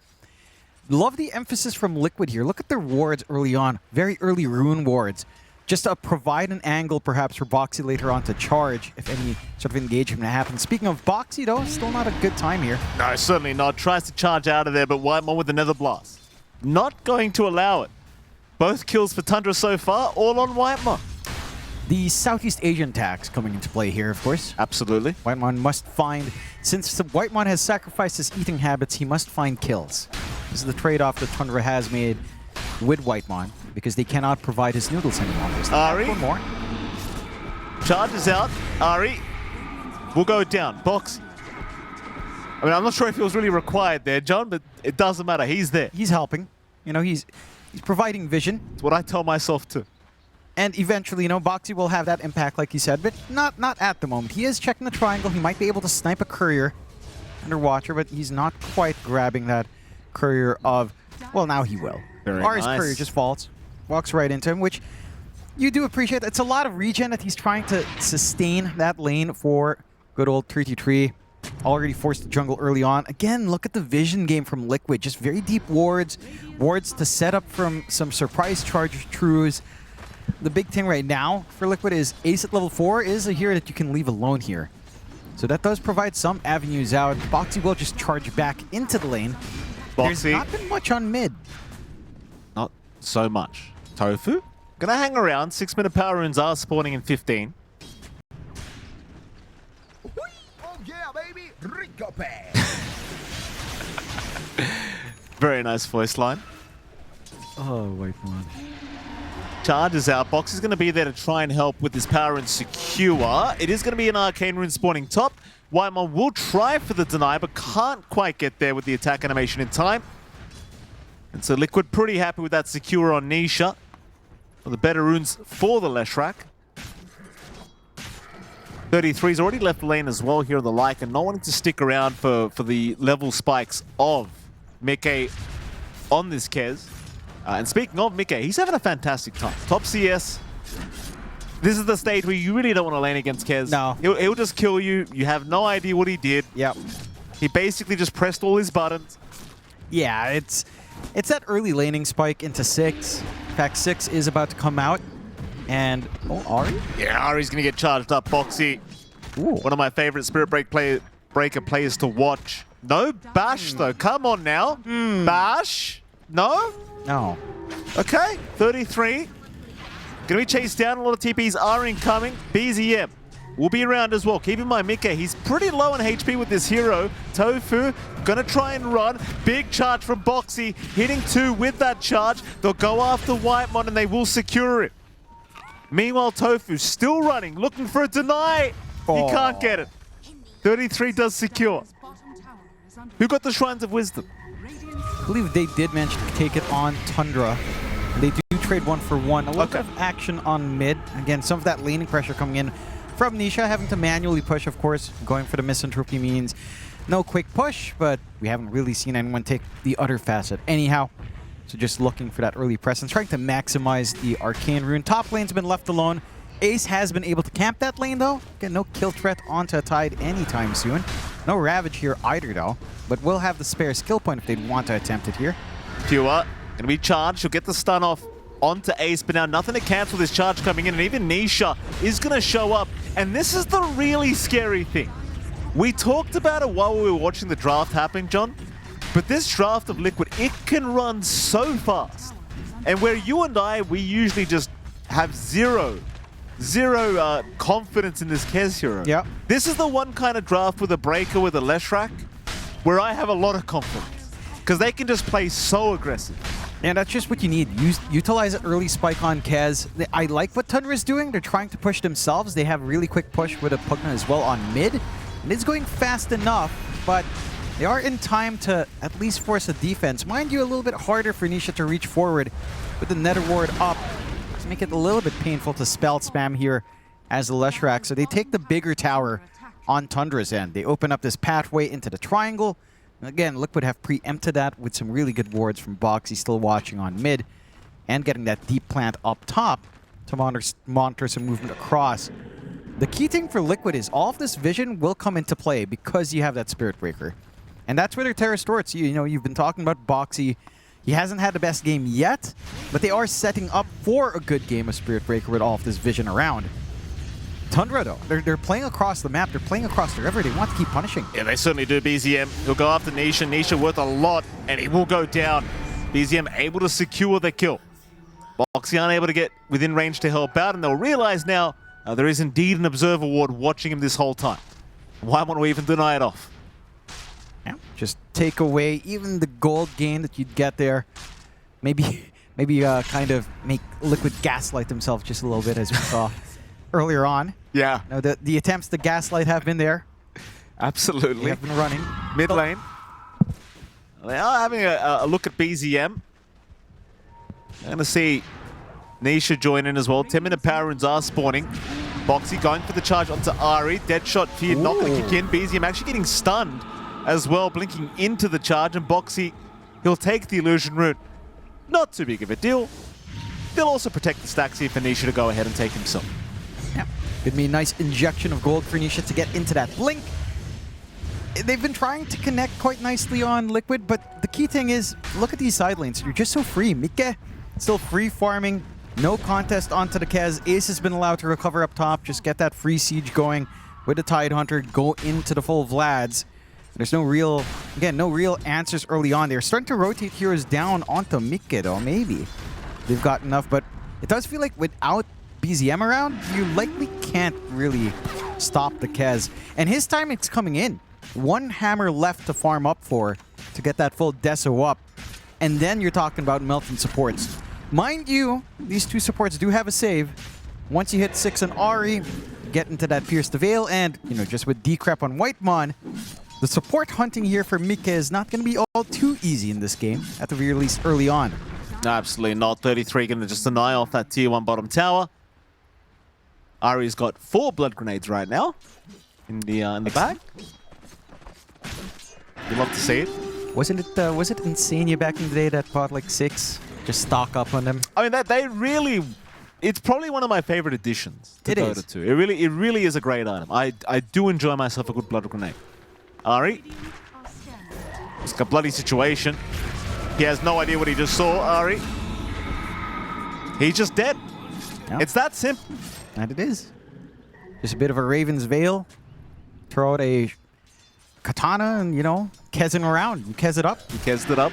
Love the emphasis from Liquid here. Look at their wards early on. Very early rune wards. Just to provide an angle, perhaps, for Boxy later on to charge if any sort of engagement happens. Speaking of Boxy, though, still not a good time here. No, certainly not. Tries to charge out of there, but Whitemon with another blast. Not going to allow it. Both kills for Tundra so far, all on Whitemon. The Southeast Asian tax coming into play here, of course. Absolutely. Whitemon must find... Since Whitemon has sacrificed his eating habits, he must find kills. This is the trade-off that Tundra has made with Whitemon, because they cannot provide his noodles anymore. Ari. One more. Charges out. Ari will go down. Boxy. I mean, I'm not sure if he was really required there, John, but it doesn't matter. He's there. He's helping. You know, he's providing vision. It's what I tell myself too. And eventually, you know, Boxy will have that impact, like you said, but not at the moment. He is checking the triangle. He might be able to snipe a courier under Watcher, but he's not quite grabbing that courier of... Well, now he will. Ari's courier just falls. Walks right into him, which you do appreciate. It's a lot of regen that he's trying to sustain that lane for good old 3-3. Already forced the jungle early on. Again, look at the vision game from Liquid. Just very deep wards. Wards to set up from some surprise charge trues. The big thing right now for Liquid is Ace at level 4 is a hero that you can leave alone here. So that does provide some avenues out. Boxy will just charge back into the lane. Boxy. There's not been much on mid. Not so much. Tofu? Gonna hang around. 6-minute power runes are spawning in 15. Oh yeah, baby! Very nice voice line. Oh, wait, man. Charges out. Box is going to be there to try and help with his power and secure. It is going to be an Arcane Rune spawning top. Whitemon will try for the deny, but can't quite get there with the attack animation in time. And so Liquid pretty happy with that secure on Nisha. The better runes for the Leshrac. 33's already left the lane as well here on the Lycan, and not wanting to stick around for the level spikes of Mickey on this Kez. And speaking of Mickey, he's having a fantastic time. Top CS. This is the stage where you really don't want to lane against Kez. No. He'll just kill you. You have no idea what he did. Yep. He basically just pressed all his buttons. Yeah, it's that early laning spike into 6. In fact, 6 is about to come out. And, oh, Ari? Yeah, Ari's going to get charged up. Boxy, Ooh. one of my favorite Spirit Breaker players to watch. No Bash, though. Come on now. Bash? No? No. Okay, 33. Gonna be chased down. A lot of TPs are incoming. BZM will be around as well. Keep in mind, Mickey, he's pretty low on HP with this hero. Tofu gonna try and run. Big charge from Boxy. Hitting 2 with that charge. They'll go after Whitemon and they will secure it. Meanwhile, Tofu still running, looking for a deny. He can't get it. 33 does secure. Who got the Shrines of Wisdom? I believe they did manage to take it on Tundra. They do trade 1 for 1. A little bit of action on mid. Again, some of that laning pressure coming in from Nisha, having to manually push, of course. Going for the Misanthropy means no quick push, but we haven't really seen anyone take the other facet anyhow. So just looking for that early presence, trying to maximize the Arcane Rune. Top lane's been left alone. Ace has been able to camp that lane, though. Again, no kill threat onto a Tide anytime soon. No Ravage here either, though. But we'll have the spare skill point if they want to attempt it here. Pure gonna be charged. She'll get the stun off onto Ace, but now nothing to cancel this charge coming in, and even Nisha is gonna show up. And this is the really scary thing. We talked about it while we were watching the draft happen, John. But this draft of Liquid, it can run so fast. And where you and I, we usually just have zero confidence in this Kez hero. Yep. This is the one kind of draft with a Breaker, with a Leshrac, where I have a lot of confidence. Because they can just play so aggressive. And that's just what you need. Utilize an early spike on Kez. I like what Tundra's doing. They're trying to push themselves. They have really quick push with a Pugna as well on mid. And it's going fast enough, but they are in time to at least force a defense. Mind you, a little bit harder for Nisha to reach forward with the Nether Ward up. To make it a little bit painful to spell spam here as the Leshrac. So they take the bigger tower on Tundra's end. They open up this pathway into the triangle. Again, Liquid have preempted that with some really good wards from Boxy still watching on mid and getting that deep plant up top to monitor some movement across. The key thing for Liquid is all of this vision will come into play because you have that Spirit Breaker. And that's where their Terror Storts. You know, you've been talking about Boxy. He hasn't had the best game yet, but they are setting up for a good game of Spirit Breaker with all of this vision around. Tundra, though, they're playing across the map. They're playing across the river. They want to keep punishing. Yeah, they certainly do. BZM, he'll go after Nisha. Nisha worth a lot, and he will go down. BZM able to secure the kill. Boxy unable to get within range to help out, and they'll realize now there is indeed an Observer Ward watching him this whole time. Why won't we even deny it off? Yeah, just take away even the gold gain that you'd get there. Maybe kind of make Liquid gaslight themselves just a little bit, as we saw earlier on. Yeah. No, the attempts to gaslight have been there. Absolutely. They have been running. Mid lane. They are having a look at BZM. I'm going to see Nisha join in as well. 10-minute power runes are spawning. Boxy going for the charge onto Ari. Deadshot fear not going to kick in. BZM actually getting stunned as well, blinking into the charge. And Boxy, he'll take the illusion rune. Not too big of a deal. They'll also protect the stacks here for Nisha to go ahead and take himself. Yeah. Could be a nice injection of gold for Nisha to get into that blink. They've been trying to connect quite nicely on Liquid, but the key thing is, look at these side lanes. You're just so free. Mikke still free farming. No contest onto the Kez. Ace has been allowed to recover up top. Just get that free siege going with the Tidehunter. Go into the full Vlads. There's no real answers early on. They're starting to rotate heroes down onto Mikke, though. Maybe they've got enough, but it does feel like without BZM around, you likely can't really stop the Kez. And his timing's coming in. one hammer left to farm up for to get that full Deso up. And then you're talking about melting supports. Mind you, these two supports do have a save. Once you hit 6 on Ahri, get into that Pierce the Veil, and, you know, just with Decrep on Whitemon, the support hunting here for Mika is not going to be all too easy in this game, at the very least early on. No, absolutely not. 33 going to just deny off that tier 1 bottom tower. Ahri's got 4 blood grenades right now in the bag. You love to see it. Was it Insania back in the day that bought like 6? Just stock up on them. I mean, they really... It's probably one of my favorite additions to Dota is. 2. It really is a great item. I do enjoy myself a good blood grenade. Ahri. It's a bloody situation. He has no idea what he just saw, Ahri. He's just dead. Yep. It's that simple. And it is. Just a bit of a Raven's Veil. Throw out a Katana and, you know, Kez him around. You Kez it up. He Kezzed it up.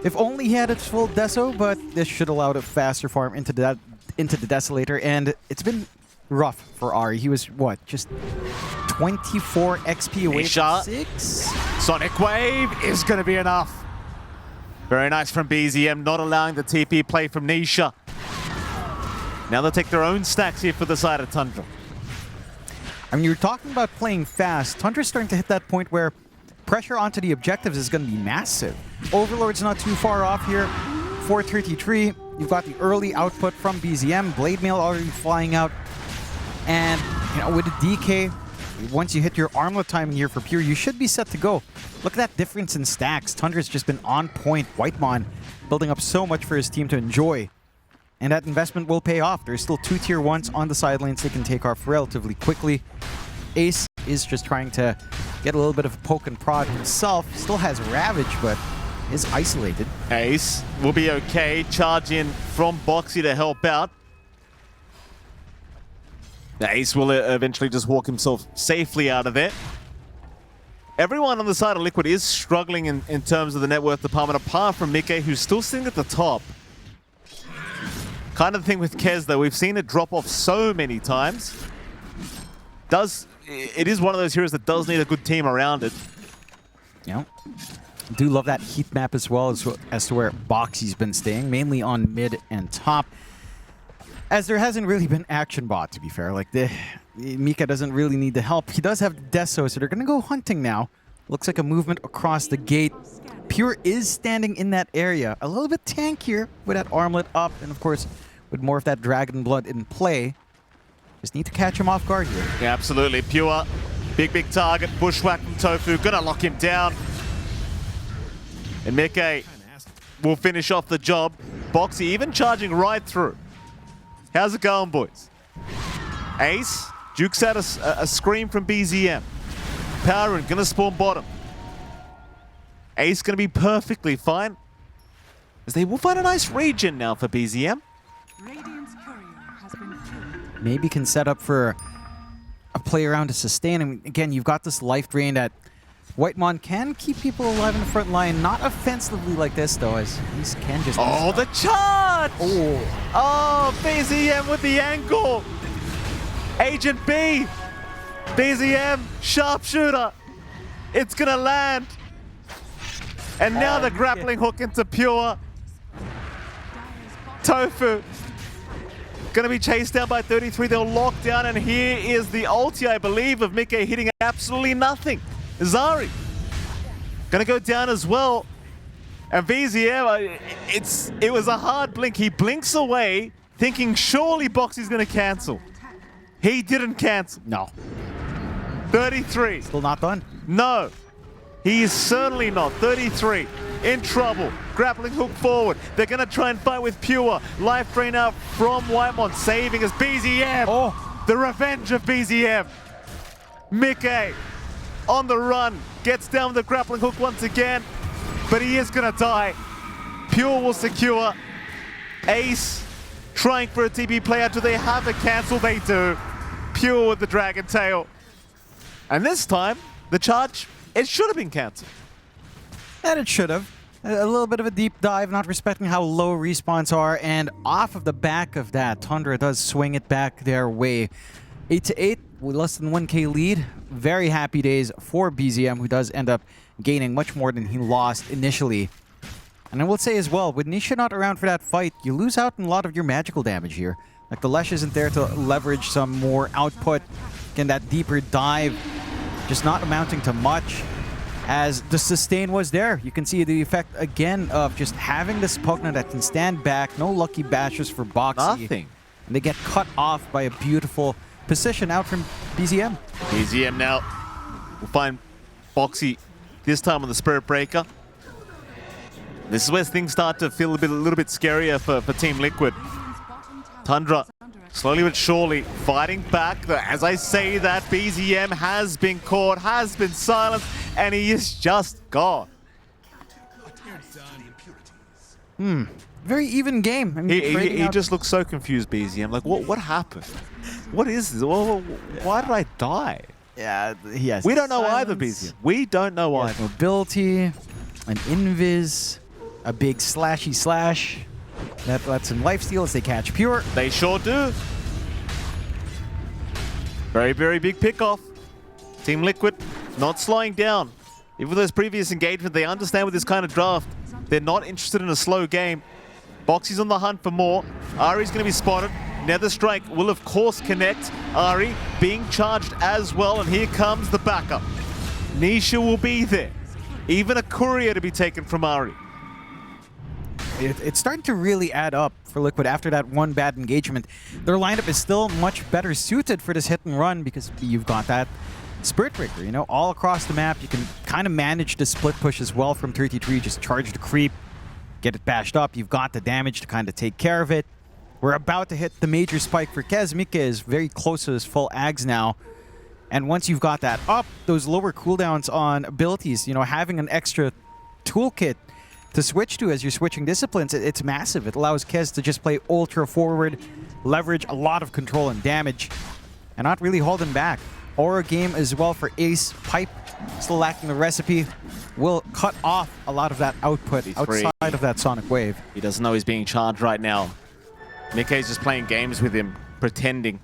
If only he had its full Deso, but this should allow a faster farm into the Desolator, and it's been rough for Ahri. He was, what, just 24 XP away from 6? Sonic Wave is going to be enough. Very nice from BZM, not allowing the TP play from Nisha. Now they'll take their own stacks here for the side of Tundra. I mean, you're talking about playing fast. Tundra's starting to hit that point where pressure onto the objectives is going to be massive. Overlord's not too far off here. 433. You've got the early output from BZM. Blade Mail already flying out. And, you know, with the DK, once you hit your armlet timing here for Pure, you should be set to go. Look at that difference in stacks. Tundra's just been on point. Whitemon building up so much for his team to enjoy. And that investment will pay off. There's still 2 tier 1s on the side lanes they can take off relatively quickly. Ace is just trying to get a little bit of a poke and prod himself. Still has Ravage, but is isolated. Ace will be okay. Charge in from Boxy to help out. The Ace will eventually just walk himself safely out of there. Everyone on the side of Liquid is struggling in terms of the net worth department, apart from Mike, who's still sitting at the top. Kind of thing with Kez, though. We've seen it drop off so many times. It is one of those heroes that does need a good team around it. Yeah. Do love that heat map as well as to where Boxy's been staying, mainly on mid and top. As there hasn't really been action bot, to be fair. Like, Mika doesn't really need the help. He does have Deso, so they're going to go hunting now. Looks like a movement across the gate. Pure is standing in that area. A little bit tankier with that armlet up, and of course, with more of that Dragon Blood in play. Just need to catch him off guard here. Yeah, absolutely. Pure, big target. Bushwhack from Tofu, gonna lock him down. And Mike will finish off the job. Boxy even charging right through. How's it going, boys? Ace jukes out a scream from BZM. Powerun gonna spawn bottom. Ace gonna be perfectly fine, as they will find a nice regen now for BZM. Radiant's courier has been killed. Maybe can set up for a play around to sustain. I mean, again, you've got this life drain that Whitemon can keep people alive in the front line. Not offensively like this, though, as he can just... Oh, the charge! Oh, BZM with the angle! Agent B! BZM, sharpshooter! It's gonna land! And now the grappling hook into Pure. Tofu gonna be chased down by 33. They'll lock down, and here is the ulti, I believe, of Mike hitting absolutely nothing. Zari gonna go down as well. And BZM, it was a hard blink. He blinks away, thinking surely Boxy's gonna cancel. He didn't cancel. No. 33. Still not done. No. He is certainly not. 33 in trouble. Grappling hook forward. They're going to try and fight with Pure. Life drain out from Whitemon, saving as BZM. Oh. The revenge of BZM. Mike on the run. Gets down with the grappling hook once again. But he is going to die. Pure will secure. Ace trying for a TP play out. Do they have a cancel? They do. Pure with the Dragon Tail. And this time, the charge, it should have been cancelled. And it should have. A little bit of a deep dive, not respecting how low respawns are, and off of the back of that, Tundra does swing it back their way. 8-8, with less than 1k lead. Very happy days for BZM, who does end up gaining much more than he lost initially. And I will say as well, with Nisha not around for that fight, you lose out on a lot of your magical damage here. Like the Lesh isn't there to leverage some more output. Again, that deeper dive just not amounting to much. As the sustain was there, you can see the effect again of just having this Pugna that can stand back. No lucky bashes for Boxy. Nothing. And they get cut off by a beautiful position out from BZM. BZM now will find Boxy this time on the Spirit Breaker. This is where things start to feel a little bit scarier for Team Liquid. Tundra, slowly but surely, fighting back. As I say that, BZM has been caught, has been silenced, and he is just gone. Very even game. I mean, He just looks so confused, BZM. Like, what happened? What is this? Why did I die? Yeah, he has We don't know silence. either, BZM. We don't know He has either. mobility, an invis, a big slashy slash. That lets him lifesteal as they catch Pure. They sure do. Very, very big pickoff. Team Liquid not slowing down. Even with those previous engagements, they understand with this kind of draft, they're not interested in a slow game. Boxy's on the hunt for more. Ari's going to be spotted. Nether Strike will, of course, connect. Ari being charged as well, and here comes the backup. Nisha will be there. Even a courier to be taken from Ari. It's starting to really add up for Liquid after that one bad engagement. Their lineup is still much better suited for this hit and run because you've got that Spirit Breaker, you know, all across the map. You can kind of manage the split push as well from 33. Just charge the creep, get it bashed up. You've got the damage to kind of take care of it. We're about to hit the major spike for Kez. Mika is very close to his full ags now. And once you've got that up, those lower cooldowns on abilities, you know, having an extra toolkit to switch to as you're switching disciplines, it's massive. It allows Kez to just play ultra forward, leverage a lot of control and damage, and not really holding back. Aura game as well for Ace. Pipe, still lacking the recipe, will cut off a lot of that output outside of that Sonic Wave. He doesn't know he's being charged right now. Mikkei's just playing games with him, pretending.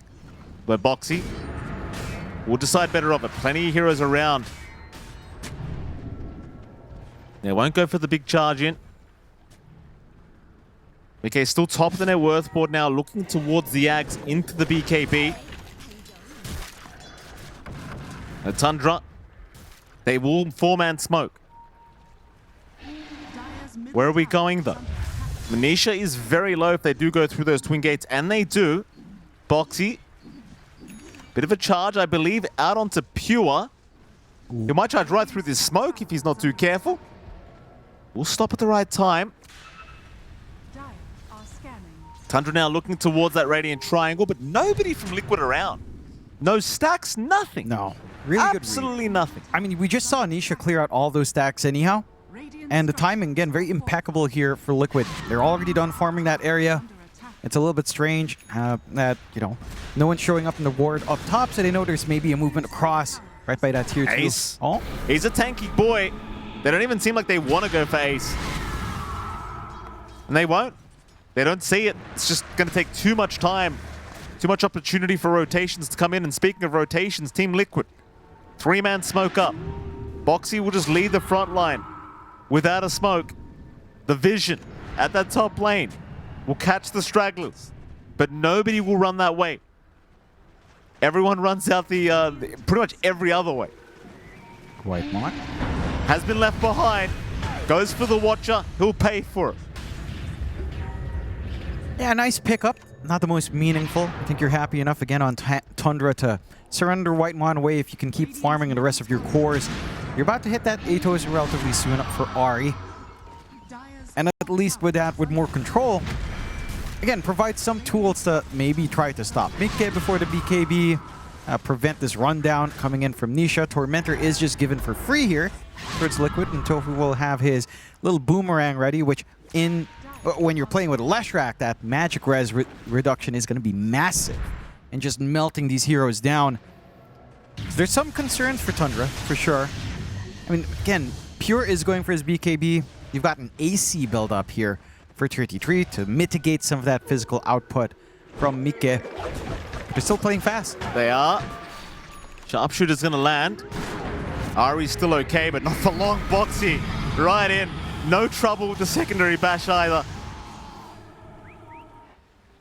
But Boxy will decide better of it. Plenty of heroes around. They won't go for the big charge in. Mikkei's still top of the net worth board now, looking towards the Ags into the BKB. The Tundra, they will four-man smoke. Where are we going though? Manisha is very low if they do go through those twin gates, and they do. Boxy, bit of a charge, I believe, out onto Pure. He might charge right through this smoke if he's not too careful. We'll stop at the right time. Tundra now looking towards that Radiant Triangle, but nobody from Liquid around. No stacks, nothing. No, really good read. Absolutely nothing. I mean, we just saw Nisha clear out all those stacks anyhow. And the timing, again, very impeccable here for Liquid. They're already done farming that area. It's a little bit strange that, you know, no one's showing up in the ward up top, so they know there's maybe a movement across right by that tier 2. Ace. Oh, He's a tanky boy. They don't even seem like they want to go for Ace. And they won't. They don't see it. It's just going to take too much time. Too much opportunity for rotations to come in. And speaking of rotations, Team Liquid, 3-man smoke up. Boxy will just lead the front line. Without a smoke, the vision at that top lane will catch the stragglers, but nobody will run that way. Everyone runs out the pretty much every other way. White Mark. Has been left behind, goes for the Watcher, he'll pay for it. Yeah, nice pickup. Not the most meaningful. I think you're happy enough again on Tundra to surrender White Mon away if you can keep farming the rest of your cores. You're about to hit that Atos relatively soon up for Ari. And at least with that, with more control, again, provide some tools to maybe try to stop Mikke before the BKB, prevent this rundown coming in from Nisha. Tormentor is just given for free here towards Liquid, and Tofu will have his little boomerang ready, which when you're playing with Leshrac, that magic res reduction is going to be massive and just melting these heroes down. So there's some concerns for Tundra, for sure. I mean, again, Pure is going for his BKB. You've got an AC build up here for 33 to mitigate some of that physical output from Mikke. They're still playing fast. They are. Sharpshooter's gonna land. Ari's still okay, but not for long. Boxy right in. No trouble with the secondary bash either.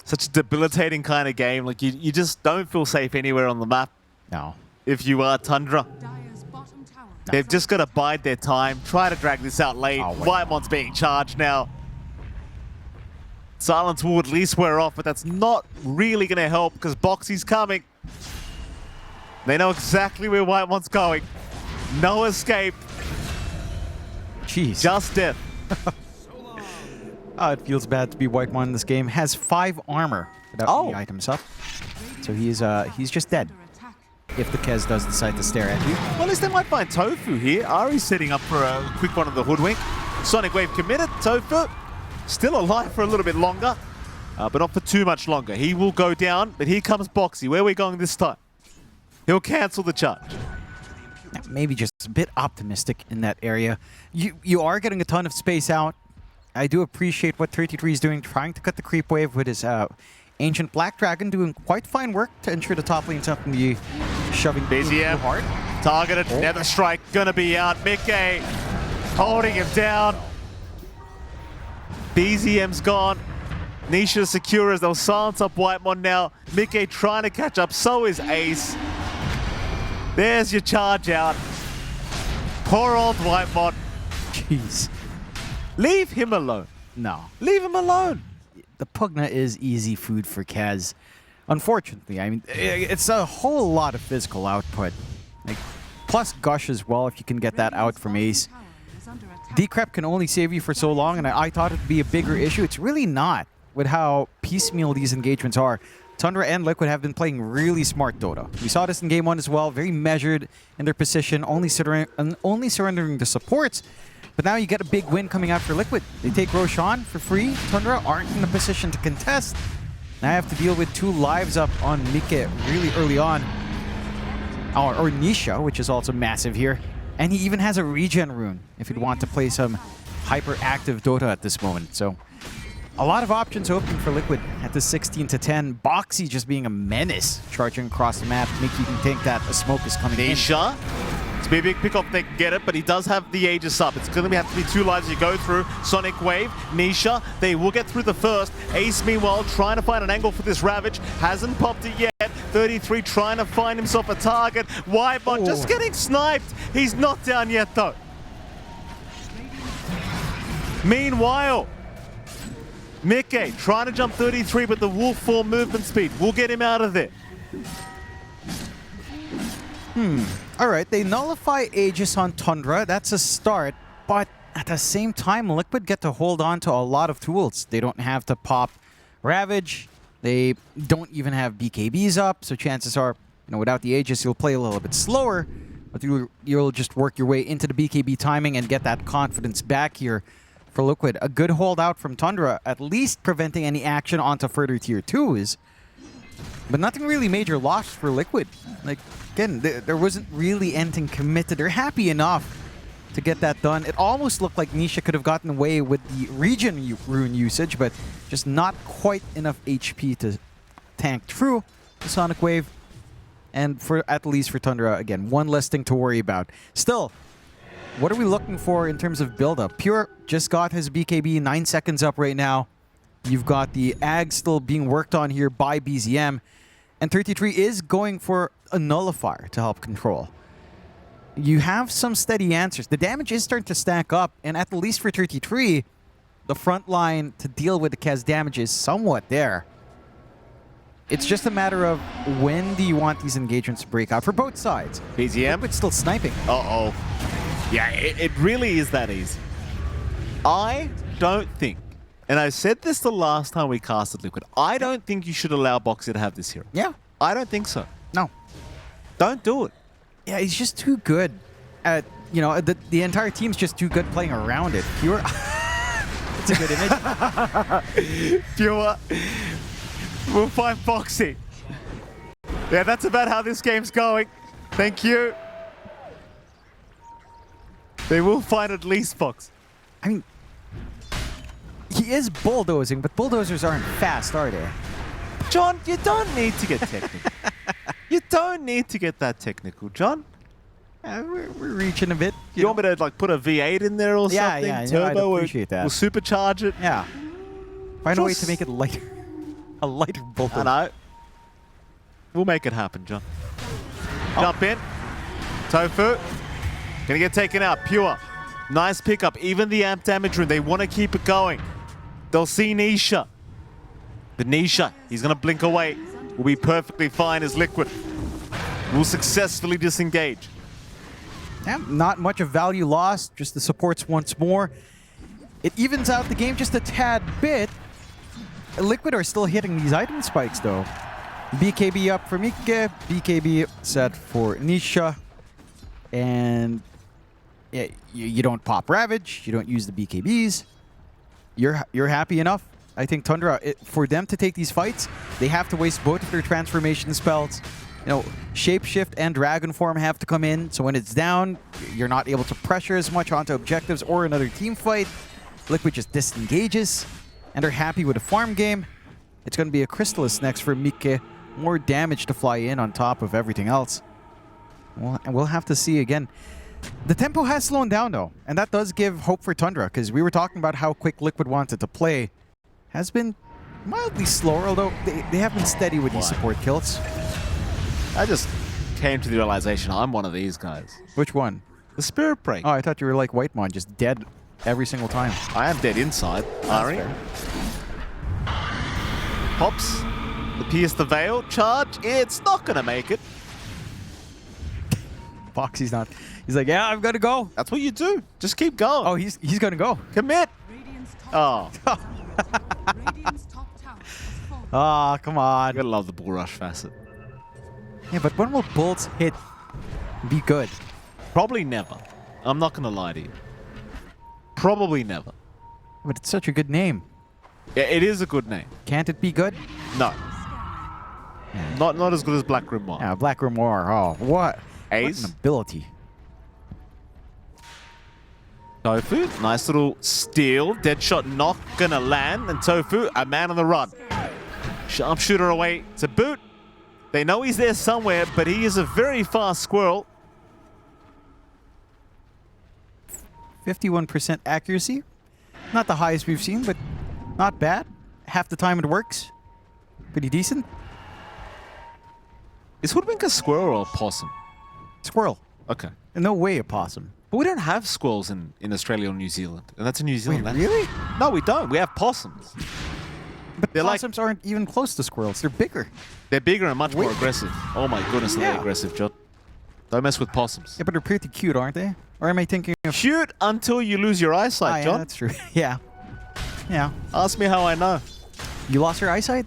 Such a debilitating kind of game. Like you just don't feel safe anywhere on the map No. if you are Tundra. Dire's bottom tower. They've just got to bide their time, try to drag this out late. Oh, wait. Whitemon's being charged now. Silence will at least wear off, but that's not really going to help because Boxy's coming. They know exactly where Whitemon's going. No escape, Jeez. just death. It feels bad to be Whitemon in this game. Has 5 armor without any items up. So he's just dead Under attack. if the Kez does decide to stare at you. Well, at least they might find Tofu here. Ari's setting up for a quick one of the Hoodwink. Sonic Wave committed. Tofu still alive for a little bit longer, but not for too much longer. He will go down, but here comes Boxy. Where are we going this time? He'll cancel the charge. Maybe just a bit optimistic in that area. You are getting a ton of space out. I do appreciate what 33 is doing, trying to cut the creep wave with his Ancient Black Dragon, doing quite fine work to ensure the top lane's not going to be shoving too BZM hard. targeted, Nether Strike gonna be out. Mickey holding him down. BZM's gone. Nisha secure as they'll silence up Whitemon now. Mickey trying to catch up, so is Ace. There's your charge out. Poor old Whitemon. Jeez. Leave him alone. No. Leave him alone. The Pugna is easy food for Kaz. Unfortunately, I mean, it's a whole lot of physical output. Like, plus Gush as well, if you can get that out from Ace. Tower is under attack. Decrep can only save you for so long, and I thought it'd be a bigger issue. It's really not with how piecemeal these engagements are. Tundra and Liquid have been playing really smart Dota. We saw this in Game 1 as well, very measured in their position, only surrendering the supports. But now you get a big win coming out for Liquid. They take Roshan for free. Tundra aren't in a position to contest. Now I have to deal with 2 lives up on Mike really early on. Or Nisha, which is also massive here. And he even has a regen rune if he'd want to play some hyper-active Dota at this moment. So a lot of options open for Liquid at the 16-10. Boxy just being a menace, charging across the map. Mickey can think that a smoke is coming in. Nisha. It's be a big pick-off if they can get it, but he does have the Aegis up. It's going to have to be 2 lives you go through. Sonic Wave, Nisha, they will get through the first. Ace, meanwhile, trying to find an angle for this Ravage. Hasn't popped it yet. 33 trying to find himself a target. Whitemon just getting sniped. He's not down yet, though. Meanwhile, Mickey trying to jump 33, but the Wolf form movement speed will get him out of there. All right, they nullify Aegis on Tundra. That's a start. But at the same time, Liquid get to hold on to a lot of tools. They don't have to pop Ravage. They don't even have BKBs up. So chances are, without the Aegis, you'll play a little bit slower. But you'll just work your way into the BKB timing and get that confidence back here for Liquid. A good holdout from Tundra, at least preventing any action onto further tier 2s. But nothing really major lost for Liquid. Like, again, there wasn't really anything committed. They're happy enough to get that done. It almost looked like Nisha could have gotten away with the regen rune usage, but just not quite enough HP to tank through the Sonic Wave. And at least for Tundra, again, one less thing to worry about. Still, what are we looking for in terms of build-up? Pure just got his BKB 9 seconds up right now. You've got the Ag still being worked on here by BZM. And 33 is going for a nullifier to help control. You have some steady answers. The damage is starting to stack up, and at least for 33, the front line to deal with the Kez damage is somewhat there. It's just a matter of when do you want these engagements to break out for both sides. BZM. It's still sniping. Uh-oh. Yeah, it really is that easy. I don't think, and I said this the last time we casted Liquid, I don't think you should allow Boxer to have this hero. Yeah. I don't think so. No. Don't do it. Yeah, he's just too good at, the entire team's just too good playing around it. Pure. It's a good image. Pure. We'll find Foxy. Yeah, that's about how this game's going. Thank you. They will find at least Fox. I mean, he is bulldozing, but bulldozers aren't fast, are they? John, you don't need to get technical. You You don't need to get that technical, John. We're reaching a bit. You want me to like put a V8 in there or Yeah, something? yeah, I'd Turbo appreciate that. We'll supercharge it. Yeah. Find a way to Just- make it lighter. A lighter bullet. I know. We'll make it happen, John. Jump in. Tofu. Gonna get taken out. Pure. Nice pickup. Even the amp damage room, they want to keep it going. They'll see Nisha. But Nisha, he's gonna blink away. Will be perfectly fine as Liquid. Will successfully disengage. Yeah, not much of value lost, just the supports once more. It evens out the game just a tad bit. Liquid are still hitting these item spikes though. BKB up for Mike, BKB set for Nisha. And yeah, you don't pop Ravage, you don't use the BKBs. You're happy enough. I think Tundra, for them to take these fights, they have to waste both of their transformation spells. You know, Shapeshift and Dragon Form have to come in, so when it's down, you're not able to pressure as much onto objectives or another team fight. Liquid just disengages, and they're happy with a farm game. It's going to be a Crystallis next for Mike. More damage to fly in on top of everything else. Well, and we'll have to see again. The tempo has slowed down, though, and that does give hope for Tundra, because we were talking about how quick Liquid wanted to play. Has been mildly slower, although they have been steady with these support kills. I just came to the realization I'm one of these guys. Which one? The Spirit Break. Oh, I thought you were like Whitemon, just dead every single time. I am dead inside, Ari. Pops. The Pierce the Veil charge. It's not going to make it. Foxy's not. He's like, yeah, I've got to go. That's what you do. Just keep going. Oh, he's going to go. Commit. Radiant's top Oh. Radiant's top tower has fallen. Ah, come on. You gotta love the bull rush facet. Yeah, but when will bolts hit be good? Probably never. I'm not gonna lie to you. Probably never. But it's such a good name. Yeah, it is a good name. Can't it be good? No. Not as good as Black Grimoire. Yeah, Black Grimoire. Oh, what? Ace. What an ability. Tofu, nice little steal. Deadshot not gonna land. And Tofu, a man on the run. Sharpshooter away to boot. They know he's there somewhere, but he is a very fast squirrel. 51% accuracy. Not the highest we've seen, but not bad. Half the time it works. Pretty decent. Is Hoodwink a squirrel or a possum? Squirrel. Okay. No way a possum. But we don't have squirrels in Australia or New Zealand. And that's a New Zealand. Wait, land. really? No, we don't. We have possums. But They're like- possums aren't even close to squirrels. They're bigger. They're bigger and much more Wait. aggressive. Oh my goodness, are they Yeah. aggressive, John. Don't mess with possums. Yeah, but they're pretty cute, aren't they? Or am I thinking of... Cute until you lose your Ah, eyesight, yeah, John. that's true. Yeah. Yeah. Ask me how I know. You lost your eyesight?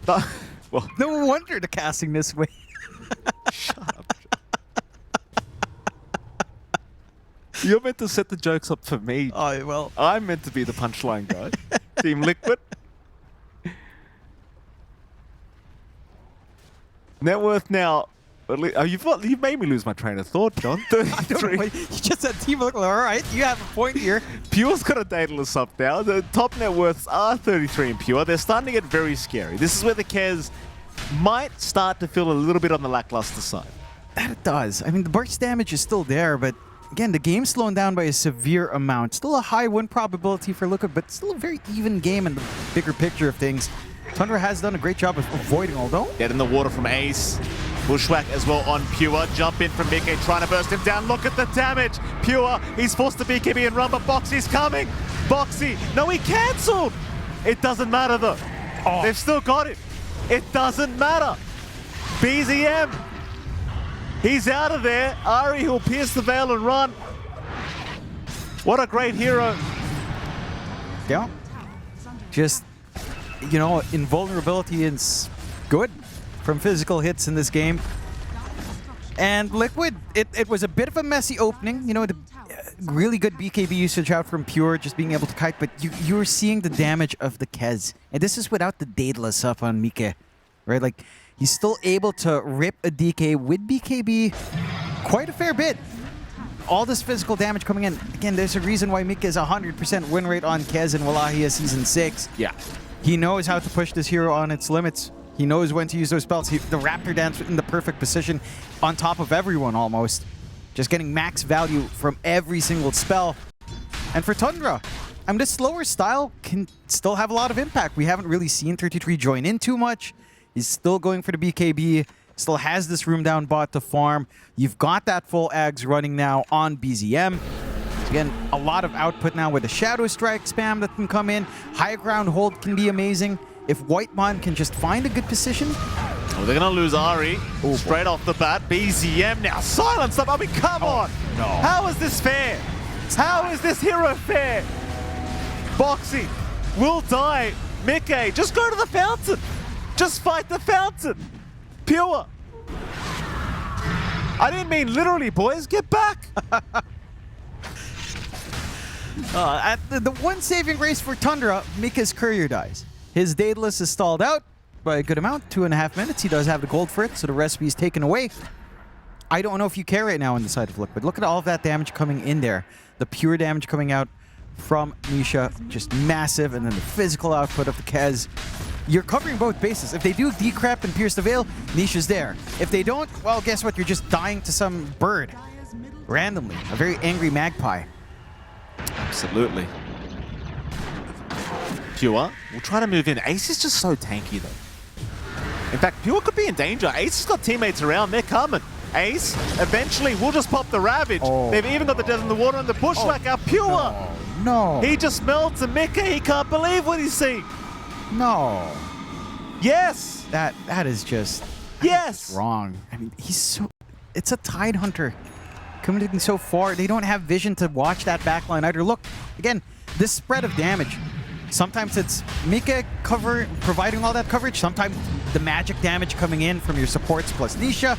Well, No wonder the casting this way. shut up. You're meant to set the jokes up for me. Oh, well. I'm meant to be the punchline guy. Team Liquid. Net worth now. Oh, you've made me lose my train of thought, John. I don't know 33. why- You just said Team Liquid. All right, you have a point here. Pure's got a Daedalus up now. The top net worths are 33 in Pure. They're starting to get very scary. This is where the Kez might start to feel a little bit on the lackluster side. That it does. I mean, the burst damage is still there, but again, the game's slowing down by a severe amount. Still a high win probability for Liquid, but still a very even game in the bigger picture of things. Tundra has done a great job of avoiding, although... Dead in the water from Ace. Bushwhack as well on Pure. Jump in from Mike, trying to burst him down. Look at the damage. Pure, he's forced to BKB and run, but Boxy's coming. Boxy, no, he cancelled. It doesn't matter though. Oh. They've still got it. It doesn't matter. BZM. He's out of there. Ari will pierce the veil and run. What a great hero. Yeah. Just, you know, invulnerability is good from physical hits in this game. And Liquid, it was a bit of a messy opening. You know, the really good BKB usage out from Pure, just being able to kite, but you're seeing the damage of the Kez. And this is without the Daedalus up on Mike, right? Like, he's still able to rip a DK with BKB quite a fair bit. All this physical damage coming in. Again, there's a reason why Mike is 100% win rate on Kez in Wallachia Season 6. Yeah. He knows how to push this hero on its limits. He knows when to use those spells. The Raptor Dance in the perfect position on top of everyone almost. Just getting max value from every single spell. And for Tundra, this slower style can still have a lot of impact. We haven't really seen 33 join in too much. He's still going for the BKB. Still has this room down bot to farm. You've got that full Ags running now on BZM. Again, a lot of output now with the Shadow Strike spam that can come in. High ground hold can be amazing. If Whitemon can just find a good position. Oh, they're going to lose Ari straight off the bat. BZM now silence them. I mean, come on. No. How is this fair? How is this hero fair? Boxy will die. Mickey, just go to the fountain. Just fight the fountain. Pure. I didn't mean literally, boys. Get back. The one saving grace for Tundra, Mika's courier dies. His Daedalus is stalled out by a good amount, 2.5 minutes. He does have the gold for it, so the recipe is taken away. I don't know if you care right now on the side of Liquid. Look at all of that damage coming in there. The pure damage coming out from Nisha, just massive, and then the physical output of the Kez. You're covering both bases. If they do decrep and pierce the veil, Nisha's there. If they don't, well, guess what? You're just dying to some bird randomly. A very angry magpie. Absolutely. Pure will try to move in. Ace is just so tanky, though. In fact, Pure could be in danger. Ace has got teammates around. They're coming. Ace eventually will just pop the Ravage. Oh. They've even got the Death in the Water and the Bushwhack out. Pure! No. He just melts and Mika, he can't believe what he's seeing. No. Yes! That is just Yes! wrong. I mean, he's so... It's a Tide Hunter. Coming so far, they don't have vision to watch that backline either. Look, again, this spread of damage. Sometimes it's Mika providing all that coverage. Sometimes the magic damage coming in from your supports plus Nisha.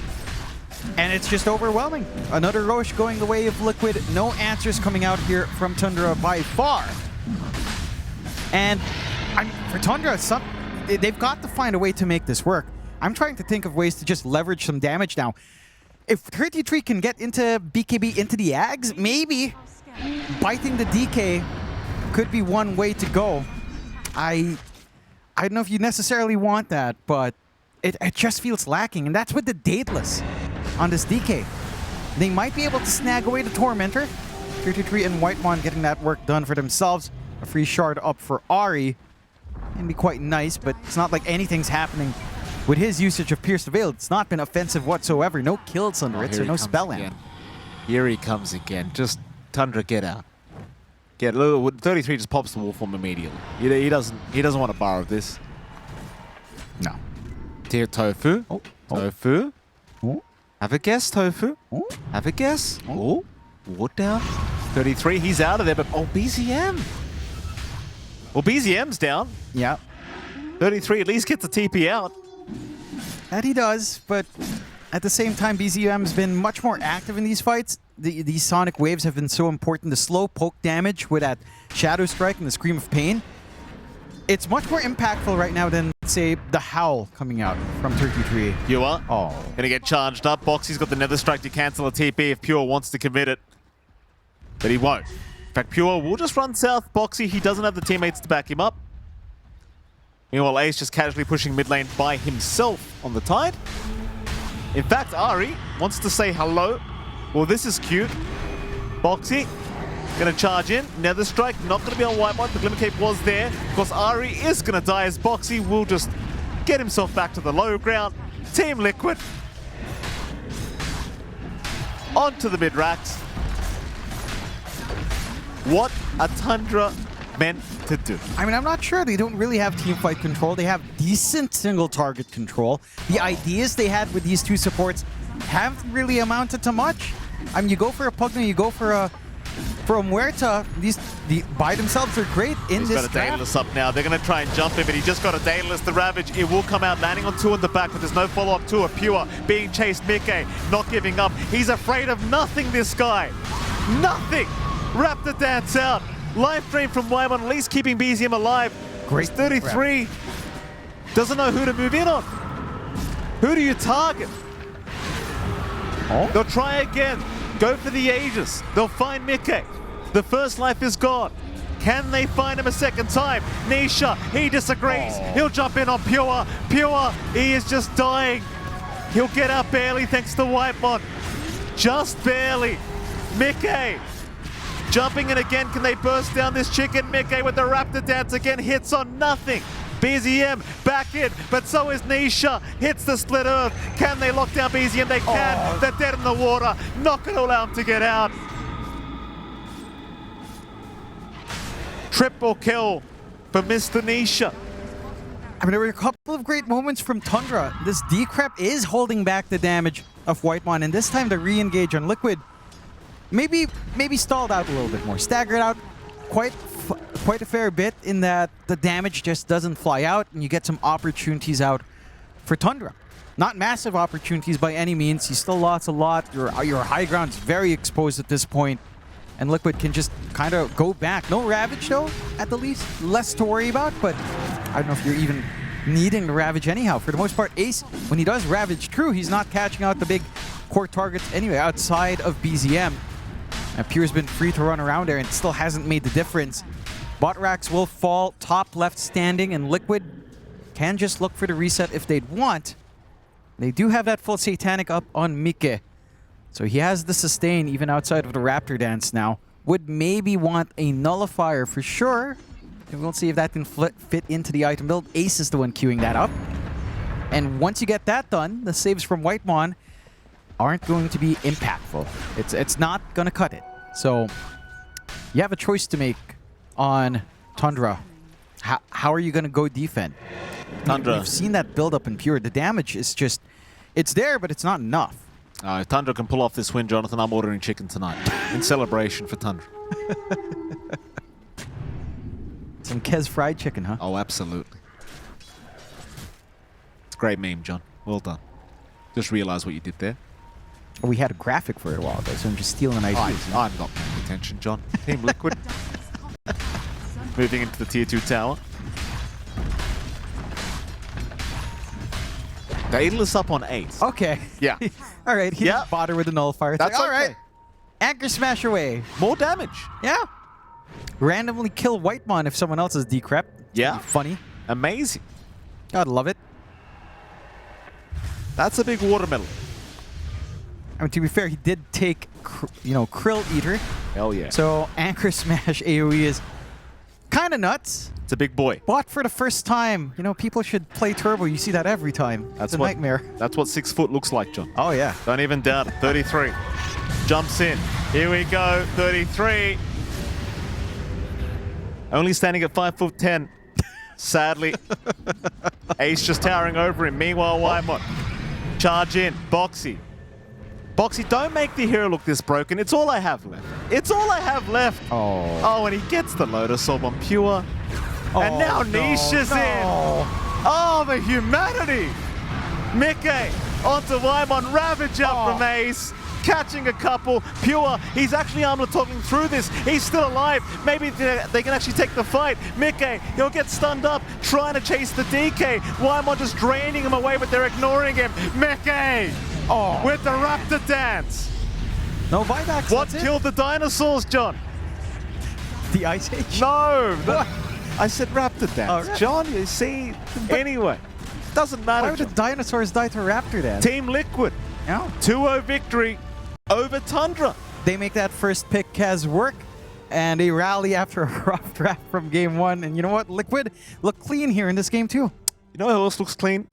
And it's just overwhelming. Another Roche going the way of Liquid. No answers coming out here from Tundra by far. And for Tundra, they've got to find a way to make this work. I'm trying to think of ways to just leverage some damage now. If 33 can get into BKB into the Ags, maybe biting the DK could be one way to go. I don't know if you necessarily want that, but it just feels lacking. And that's with the Daedalus on this DK. They might be able to snag away the Tormentor. 33 and Whitemon getting that work done for themselves. A free shard up for Ari. Can be quite nice, but it's not like anything's happening with his usage of Pierce the Veil. It's not been offensive whatsoever. No kills under it, so no spell land. Here he comes again. Just Tundra, get out. Get 33 just pops the wolf on immediately. He doesn't want to borrow this. No. Dear Tofu. Tofu. Oh. Have a guess, Tofu. Oh. Have a guess. Oh. Ward down. 33, he's out of there, but BZM. Well, BZM's down. Yeah. 33 at least gets the TP out. That he does, but at the same time, BZM's been much more active in these fights. These Sonic Waves have been so important. The slow poke damage with that Shadow Strike and the Scream of Pain. It's much more impactful right now than, say, the Howl coming out from 33. Pure. Oh. Gonna get charged up. Boxy's got the Nether Strike to cancel a TP if Pure wants to commit it. But he won't. In fact, Pure will just run south. Boxy, he doesn't have the teammates to back him up. Meanwhile, Ace just casually pushing mid lane by himself on the Tide. In fact, Ari wants to say hello. Well, this is cute. Boxy gonna charge in. Nether Strike not gonna be on Whitemon. The Glimmer Cape was there. Of course, Ari is gonna die as Boxy will just get himself back to the low ground. Team Liquid. Onto the mid racks. What a Tundra meant to do. I mean, I'm not sure. They don't really have teamfight control. They have decent single target control. The ideas they had with these two supports haven't really amounted to much. I mean, you go for a Pugna, you go for a Muerta. These by themselves are great in this He's got a Daedalus up now. They're going to try and jump him, but he just got a Daedalus. The Ravage, it will come out, landing on 2 in the back, but there's no follow-up to a Pure. Being chased, Mickey, not giving up. He's afraid of nothing, this guy. Nothing! Raptor dance out. Life drain from Wyman, at least keeping BZM alive. Great. 33 doesn't know who to move in on. Who do you target? Oh. They'll try again. Go for the Aegis. They'll find Mickey. The first life is gone. Can they find him a second time? Nisha, he disagrees. He'll jump in on Pure. Pure, he is just dying. He'll get out barely thanks to Whitemon. Just barely. Mickey jumping in again. Can they burst down this chicken? Mickey with the Raptor Dance again. Hits on nothing. BZM back in, but so is Nisha. Hits the split earth. Can they lock down BZM? They can. They're dead in the water. Not going to allow him to get out. Triple kill for Mr. Nisha. I mean, there were a couple of great moments from Tundra. This Decrep is holding back the damage of Whitemon, and this time the re-engage on Liquid maybe stalled out a little bit more. Staggered out quite a fair bit in that the damage just doesn't fly out, and you get some opportunities out for Tundra. Not massive opportunities by any means. You still lost a lot. Your high ground's very exposed at this point, and Liquid can just kind of go back. No Ravage, though, at the least. Less to worry about, but I don't know if you're even needing to Ravage anyhow. For the most part, Ace, when he does Ravage, true, he's not catching out the big core targets anyway outside of BZM. And Pure's been free to run around there and still hasn't made the difference. Bot racks will fall, top left standing, and Liquid can just look for the reset if they'd want. They do have that full Satanic up on Mike. So he has the sustain even outside of the Raptor Dance now. Would maybe want a Nullifier for sure. And we'll see if that can fit into the item build. Ace is the one queuing that up. And once you get that done, the saves from Whitemon aren't going to be impactful. It's not going to cut it. So you have a choice to make on Tundra. How are you going to go defend? Tundra. We've seen that build up in Pure. The damage is just, it's there, but it's not enough. If Tundra can pull off this win, Jonathan, I'm ordering chicken tonight in celebration for Tundra. Some Kez fried chicken, huh? Oh, absolutely. It's a great meme, John. Well done. Just realized what you did there. We had a graphic for it a while ago, so I'm just stealing ideas. I'm not paying attention, John. Team Liquid. Moving into the tier 2 tower. Daedalus up on 8. Okay. Yeah. All right, he just bought her with a nullifier. It's That's like, all okay. right. Anchor smash away. More damage. Yeah. Randomly kill Whitemon if someone else is decrep. Yeah. Funny. Amazing. I'd love it. That's a big watermelon. I mean, to be fair, he did take, Krill Eater. Hell yeah. So Anchor Smash AoE is kind of nuts. It's a big boy. But for the first time, people should play Turbo. You see that every time. It's a nightmare. That's what 6 foot looks like, John. Oh, yeah. Don't even doubt it. 33. Jumps in. Here we go. 33. Only standing at 5'10". Sadly. Ace just towering over him. Meanwhile, Whitemon. Charge in. Boxy. Boxy, don't make the hero look this broken. It's all I have left. It's all I have left. Oh, and he gets the Lotus Orb on Pure. And now Nisha's in. Oh, the humanity. Mickey onto Whitemon. Ravage out from Ace. Catching a couple. Pure, he's actually armlet talking through this. He's still alive. Maybe they can actually take the fight. Mickey, he'll get stunned up, trying to chase the DK. Whitemon just draining him away, but they're ignoring him. Mickey with the Raptor Dance. No buybacks. What killed the dinosaurs, John? The Ice Age? No. I said Raptor Dance. Right. John, you see? Anyway, doesn't matter. Why would the dinosaurs die to Raptor Dance? Team Liquid. Yeah. 2-0 victory over Tundra. They make that first pick Kaz work, and they rally after a rough draft from game 1. And you know what? Liquid look clean here in this game too. You know who else looks clean?